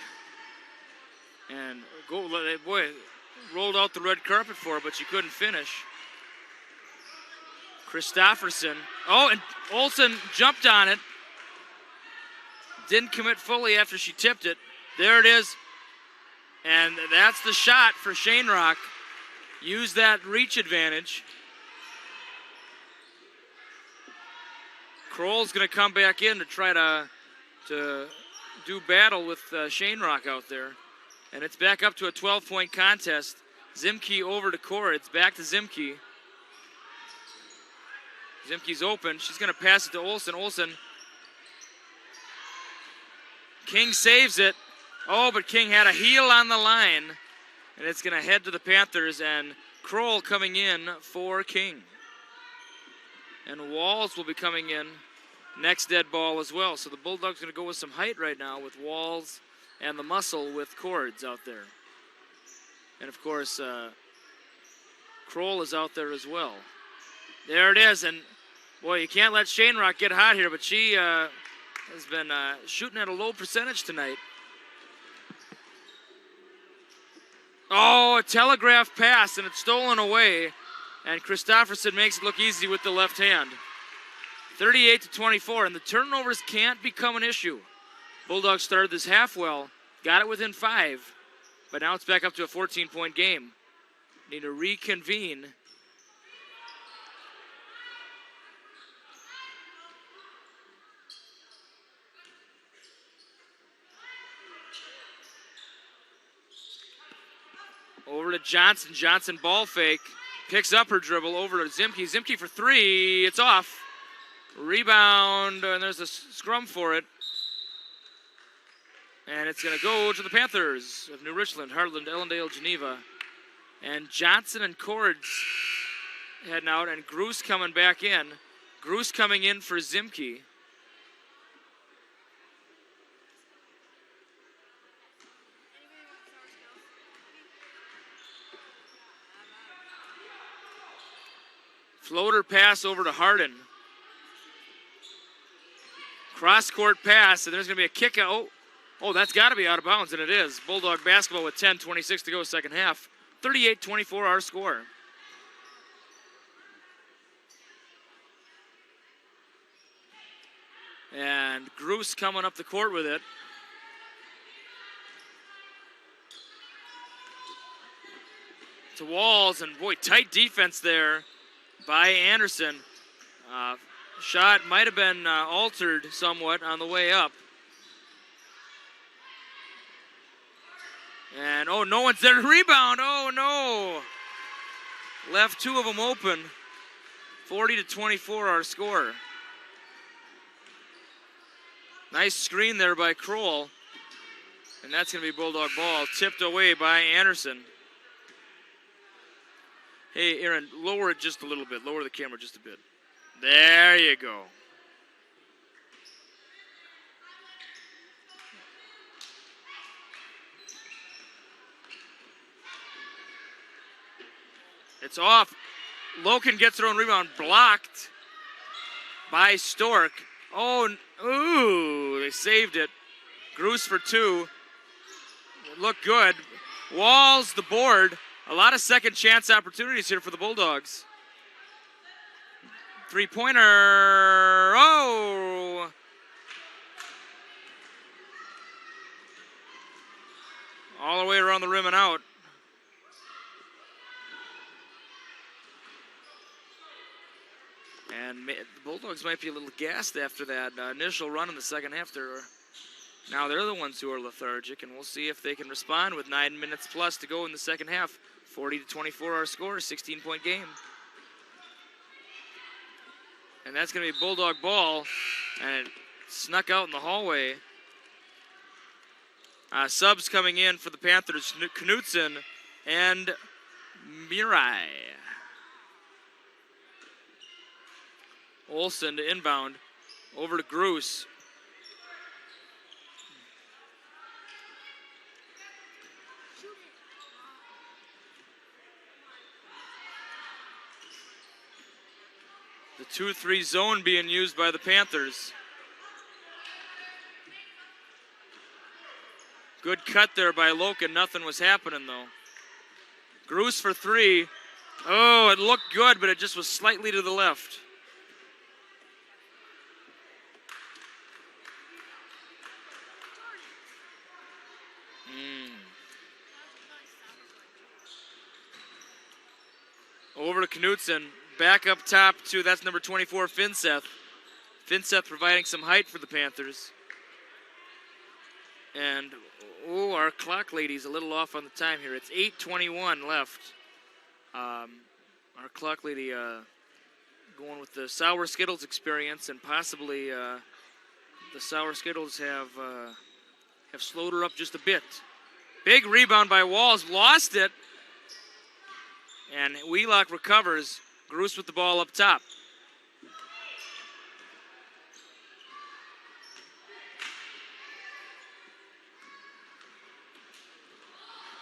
And, boy, rolled out the red carpet for her, but she couldn't finish. Christofferson. Oh, and Olsen jumped on it. Didn't commit fully after she tipped it. There it is. And that's the shot for Shane Rock. Use that reach advantage. Kroll's going to come back in to try to do battle with Shane Rock out there. And it's back up to a 12-point contest. Zimke over to Koritz. Back to Zimke. Zimke's open. She's going to pass it to Olsen. Olsen. King saves it. Oh, but King had a heel on the line. And it's going to head to the Panthers. And Kroll coming in for King. And Walls will be coming in next dead ball as well. So the Bulldogs going to go with some height right now with Walls and the muscle with Cords out there. And of course, Kroll is out there as well. There it is. And boy, you can't let Shane Rock get hot here, but she has been shooting at a low percentage tonight. Oh, a telegraph pass, and it's stolen away. And Christofferson makes it look easy with the left hand. 38-24, and the turnovers can't become an issue. Bulldogs started this half well, got it within 5, but now it's back up to a 14-point game. Need to reconvene. Over to Johnson. Johnson ball fake. Picks up her dribble over to Zimke. Zimke for 3. It's off. Rebound, and there's a scrum for it. And it's going to go to the Panthers of New Richland, Heartland, Ellendale, Geneva. And Johnson and Cords heading out, and Groos coming back in. Groos coming in for Zimke. Floater pass over to Hardin. Cross-court pass, and there's going to be a kick out. Oh, that's got to be out of bounds, and it is. Bulldog basketball with 10:26 to go, second half. 38-24 our score. And Groos coming up the court with it. To Walls, and boy, tight defense there by Anderson. Shot might have been altered somewhat on the way up. And, oh, no one's there to rebound. Oh, no. Left 2 of them open. 40-24 our score. Nice screen there by Kroll. And that's going to be Bulldog ball. Tipped away by Anderson. Hey, Aaron, lower it just a little bit. Lower the camera just a bit. There you go. It's off. Loken gets her own rebound. Blocked by Stork. Oh, ooh, they saved it. Groos for 2. It looked good. Walls the board. A lot of second chance opportunities here for the Bulldogs. Three-pointer. Oh! All the way around the rim and out. And the Bulldogs might be a little gassed after that initial run in the second half. Now they're the ones who are lethargic, and we'll see if they can respond with 9 minutes plus to go in the second half. 40-24 our score, 16-point game. And that's going to be Bulldog ball, and it snuck out in the hallway. Subs coming in for the Panthers, Knutson and Mirai. Olsen to inbound, over to Groos. The 2-3 zone being used by the Panthers. Good cut there by Loken. Nothing was happening, though. Groos for 3. Oh, it looked good, but it just was slightly to the left. Over to Knutson. Back up top to, that's number 24, Finseth. Finseth providing some height for the Panthers. And, oh, our clock lady's a little off on the time here. It's 8:21 left. Our clock lady going with the Sour Skittles experience, and possibly the Sour Skittles have slowed her up just a bit. Big rebound by Walls, lost it. And Wheelock recovers. Groos with the ball up top.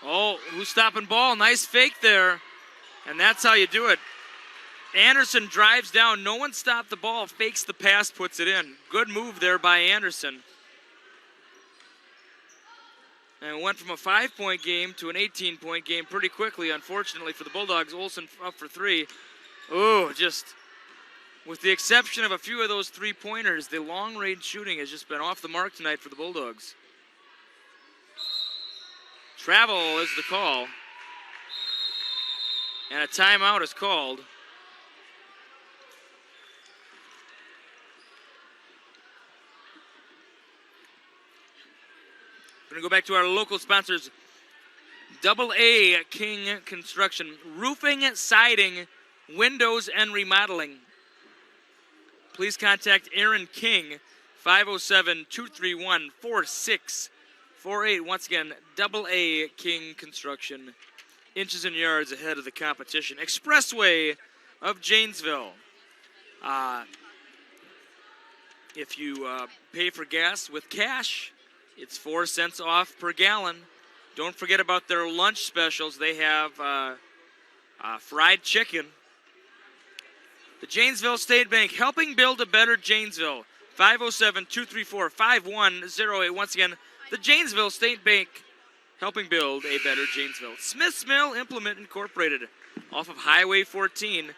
Oh, who's stopping ball? Nice fake there. And that's how you do it. Anderson drives down. No one stopped the ball. Fakes the pass, puts it in. Good move there by Anderson. And went from a 5-point game to an 18-point game pretty quickly, unfortunately, for the Bulldogs. Olsen up for three. Oh, just with the exception of a few of those three-pointers, the long-range shooting has just been off the mark tonight for the Bulldogs. Travel is the call. And a timeout is called. We're going to go back to our local sponsors. AA King Construction. Roofing, siding, windows, and remodeling. Please contact Aaron King, 507-231-4648. Once again, AA King Construction. Inches and yards ahead of the competition. Expressway of Janesville. If you pay for gas with cash, it's 4 cents off per gallon. Don't forget about their lunch specials. They have fried chicken. The Janesville State Bank, helping build a better Janesville. 507-234-5108. Once again, the Janesville State Bank, helping build a better Janesville. Smith's Mill Implement Incorporated off of Highway 14.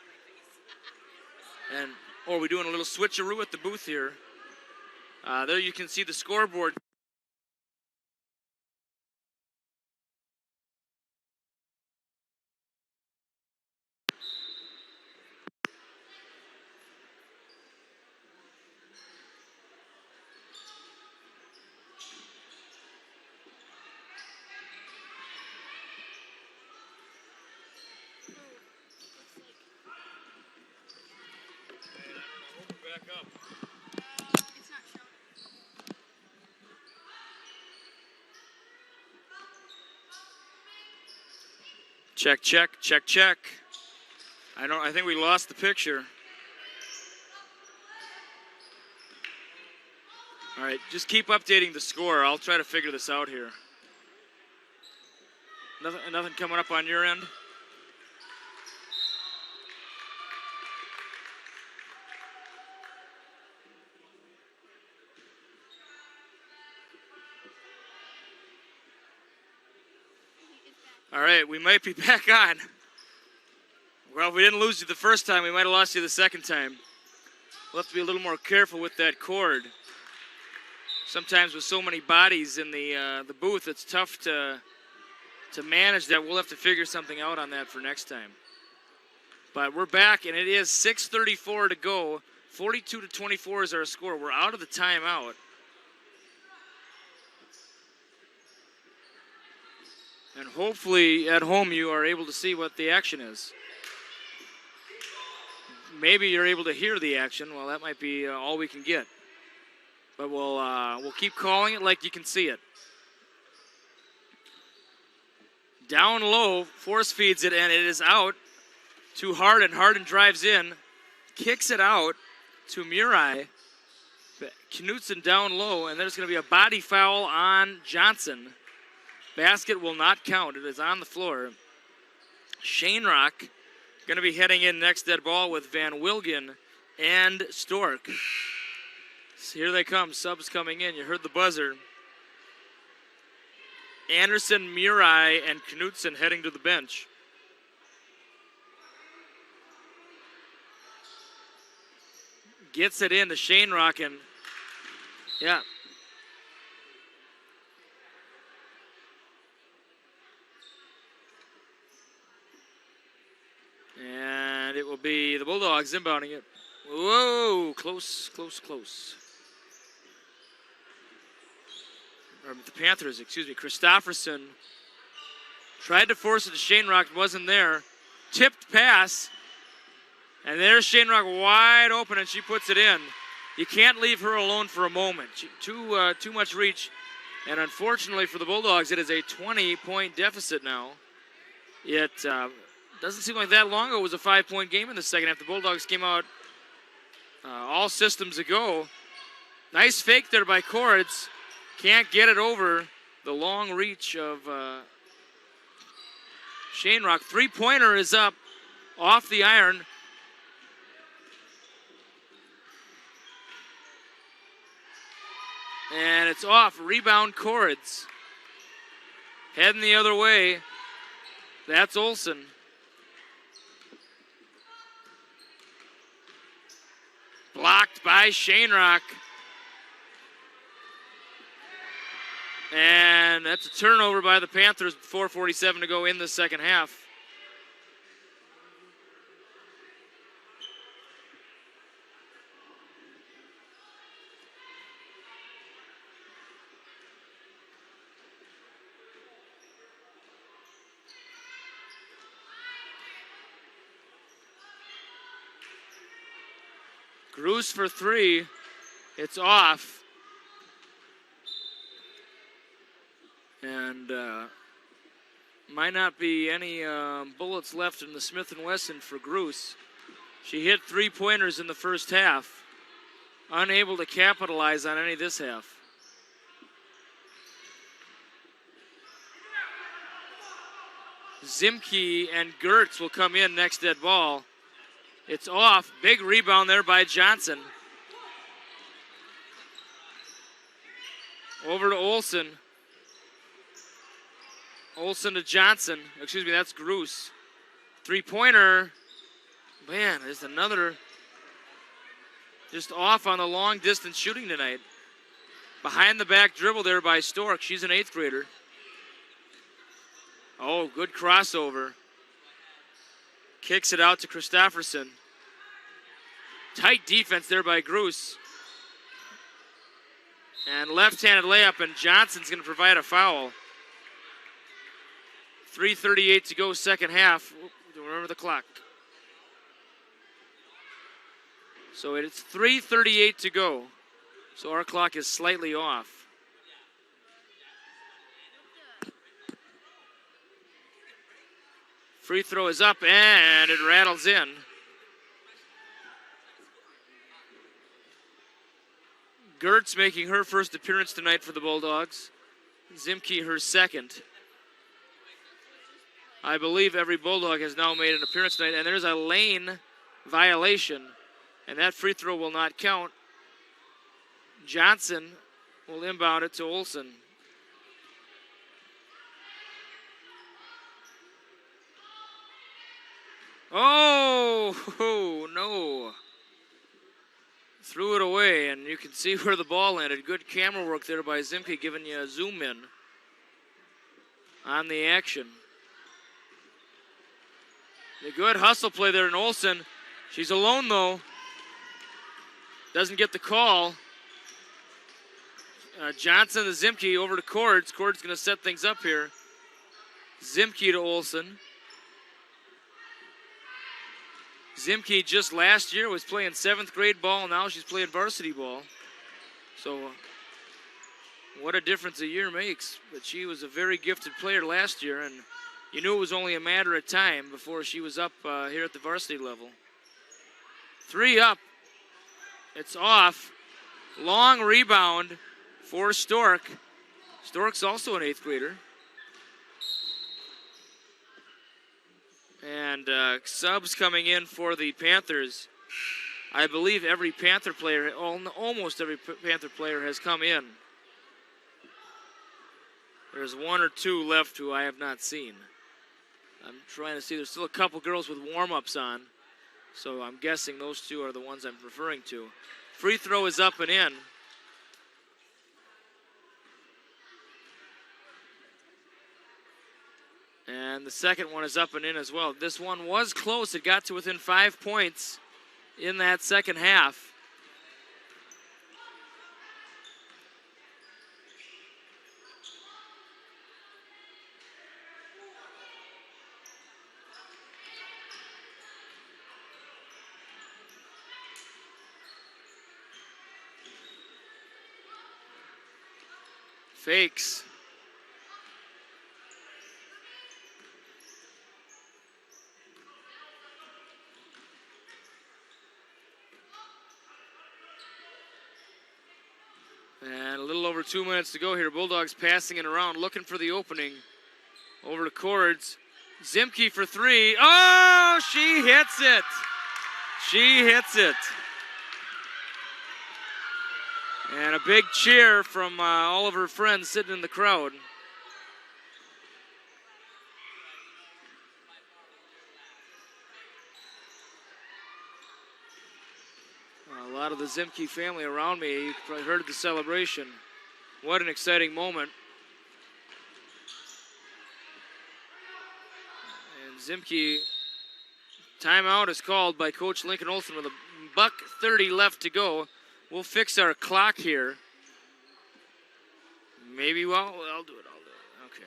And, oh, we're doing a little switcheroo at the booth here. There you can see the scoreboard. It's not showing. Check, check, check, check. I think we lost the picture. All right, just keep updating the score. I'll try to figure this out here. Nothing coming up on your end? All right, we might be back on. Well, if we didn't lose you the first time, we might have lost you the second time. We'll have to be a little more careful with that cord. Sometimes with so many bodies in the booth, it's tough to manage that. We'll have to figure something out on that for next time. But we're back, and it is 6:34 to go. 42-24 is our score. We're out of the timeout. And hopefully at home you are able to see what the action is. Maybe you're able to hear the action. Well, that might be all we can get. But we'll keep calling it like you can see it. Down low, force feeds it, and it is out to Harden. Harden drives in, kicks it out to Murai. Knutson down low, and there's going to be a body foul on Johnson. Basket will not count. It is on the floor. Shane Rock going to be heading in next at ball with Van Wilgen and Stork. So here they come. Subs coming in. You heard the buzzer. Anderson, Murai, and Knutson heading to the bench. Gets it in to Shane Rock, and yeah. And it will be the Bulldogs inbounding it. Whoa, close. close. Or the Panthers, excuse me. Christofferson tried to force it to Shane Rock, wasn't there. Tipped pass. And there's Shane Rock wide open, and she puts it in. You can't leave her alone for a moment. Too much reach. And unfortunately for the Bulldogs, it is a 20-point deficit now. It doesn't seem like that long ago it was a 5-point game in the second half. The Bulldogs came out all systems a go. Nice fake there by Cords. Can't get it over the long reach of Shane Rock. Three-pointer is up off the iron. And it's off. Rebound Cords. Heading the other way. That's Olsen. Blocked by Shane Rock. And that's a turnover by the Panthers. 4:47 to go in the second half. Gruce for three. It's off. And might not be any bullets left in the Smith & Wesson for Gruce. She hit three-pointers in the first half. Unable to capitalize on any this half. Zimke and Gertz will come in next dead ball. It's off. Big rebound there by Johnson. Over to Olsen. Olsen to Johnson. Excuse me, that's Gruce. Three-pointer. Man, there's another just off on the long-distance shooting tonight. Behind the back dribble there by Stork. She's an 8th grader. Oh, good crossover. Kicks it out to Christofferson. Tight defense there by Gruce. And left-handed layup, and Johnson's going to provide a foul. 3:38 to go, second half. Remember the clock. So it's 3:38 to go. So our clock is slightly off. Free throw is up, and it rattles in. Gertz making her first appearance tonight for the Bulldogs. Zimke her second. I believe every Bulldog has now made an appearance tonight, and there's a lane violation, and that free throw will not count. Johnson will inbound it to Olsen. Oh, no. Threw it away, and you can see where the ball landed. Good camera work there by Zimke, giving you a zoom in on the action. The good hustle play there in Olsen. She's alone, though. Doesn't get the call. Johnson to Zimke over to Cords. Cords going to set things up here. Zimke to Olsen. Zimke just last year was playing 7th grade ball. Now she's playing varsity ball. So what a difference a year makes. But she was a very gifted player last year, and you knew it was only a matter of time before she was up here at the varsity level. Three up. It's off. Long rebound for Stork. Stork's also an 8th grader. And subs coming in for the Panthers. I believe every Panther player, almost every Panther player has come in. There's one or two left who I have not seen. I'm trying to see. There's still a couple girls with warm-ups on. So I'm guessing those two are the ones I'm referring to. Free throw is up and in. And the second one is up and in as well. This one was close. It got to within 5 points in that second half. Fakes. And a little over 2 minutes to go here. Bulldogs passing it around, looking for the opening. Over to Cords. Zimke for three. Oh, she hits it. She hits it. And a big cheer from all of her friends sitting in the crowd. A lot of the Zimke family around me, you probably heard of the celebration. What an exciting moment. And Zimke, timeout is called by Coach Lincoln Olson with a $1:30 left to go. We'll fix our clock here. Maybe, well, I'll do it. Okay.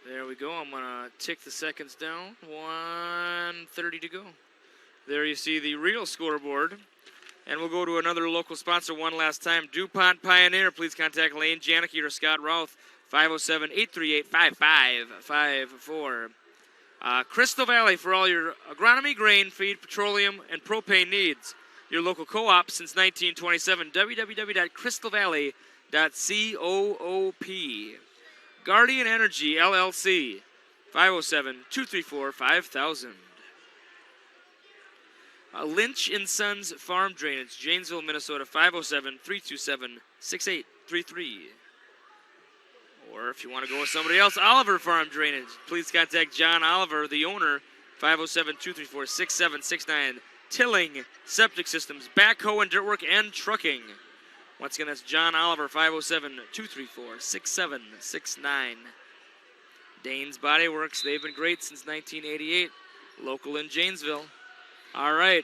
There we go. I'm going to tick the seconds down. 1:30 to go. There you see the real scoreboard. And we'll go to another local sponsor one last time. DuPont Pioneer. Please contact Lane Janicki or Scott Routh. 507-838-5554. Crystal Valley for all your agronomy, grain, feed, petroleum, and propane needs. Your local co-op since 1927. www.crystalvalley.coop. Guardian Energy, LLC. 507-234-5000. Lynch & Sons Farm Drainage, Janesville, Minnesota, 507-327-6833. Or if you want to go with somebody else, Oliver Farm Drainage. Please contact John Oliver, the owner, 507-234-6769. Tilling Septic Systems, backhoe and dirt work and trucking. Once again, that's John Oliver, 507-234-6769. Dane's Body Works, they've been great since 1988. Local in Janesville. All right.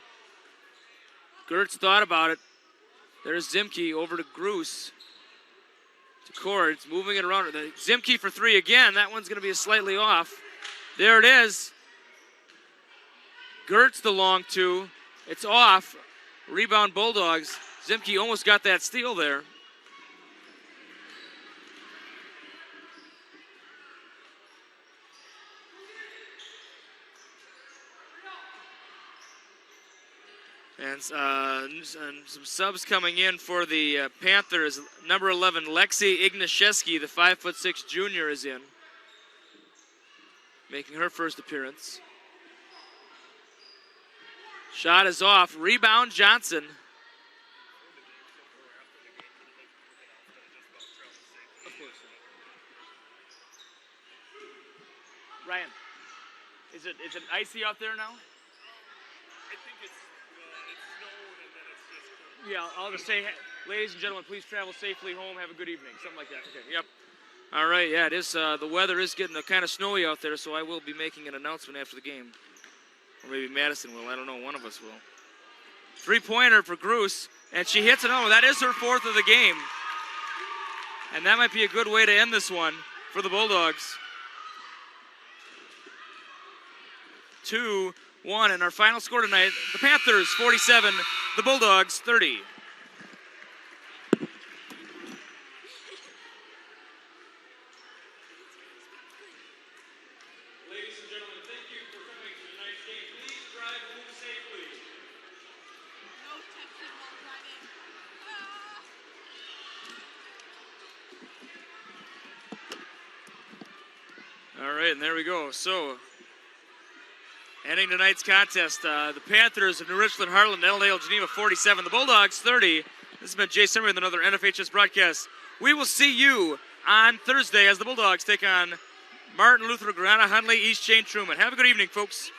Gertz thought about it. There's Zimke over to Groos. To Cords, moving it around. Zimke for three again. That one's going to be slightly off. There it is. Gertz the long two. It's off. Rebound Bulldogs. Zimke almost got that steal there. And some subs coming in for the Panthers. Number 11, Lexi Ignashevsky, the 5'6" junior, is in, making her first appearance. Shot is off. Rebound Johnson. Of course. Ryan, is it icy out there now? I think it's snowed and then it's just. Yeah, I'll just say, ladies and gentlemen, please travel safely home. Have a good evening. Something like that. Okay, yep. All right, yeah, it is. The weather is getting kind of snowy out there, so I will be making an announcement after the game. Or maybe Madison will. I don't know. One of us will. Three-pointer for Groos, and she hits it home. That is her fourth of the game. And that might be a good way to end this one for the Bulldogs. 2-1, and our final score tonight, the Panthers 47, the Bulldogs 30. All right, and there we go. So, ending tonight's contest, the Panthers of New Richland, Heartland, Elledale, Geneva 47, the Bulldogs 30. This has been Jay Simmer with another NFHS broadcast. We will see you on Thursday as the Bulldogs take on Martin Luther, Granada, Hunley, East Chain, Truman. Have a good evening, folks.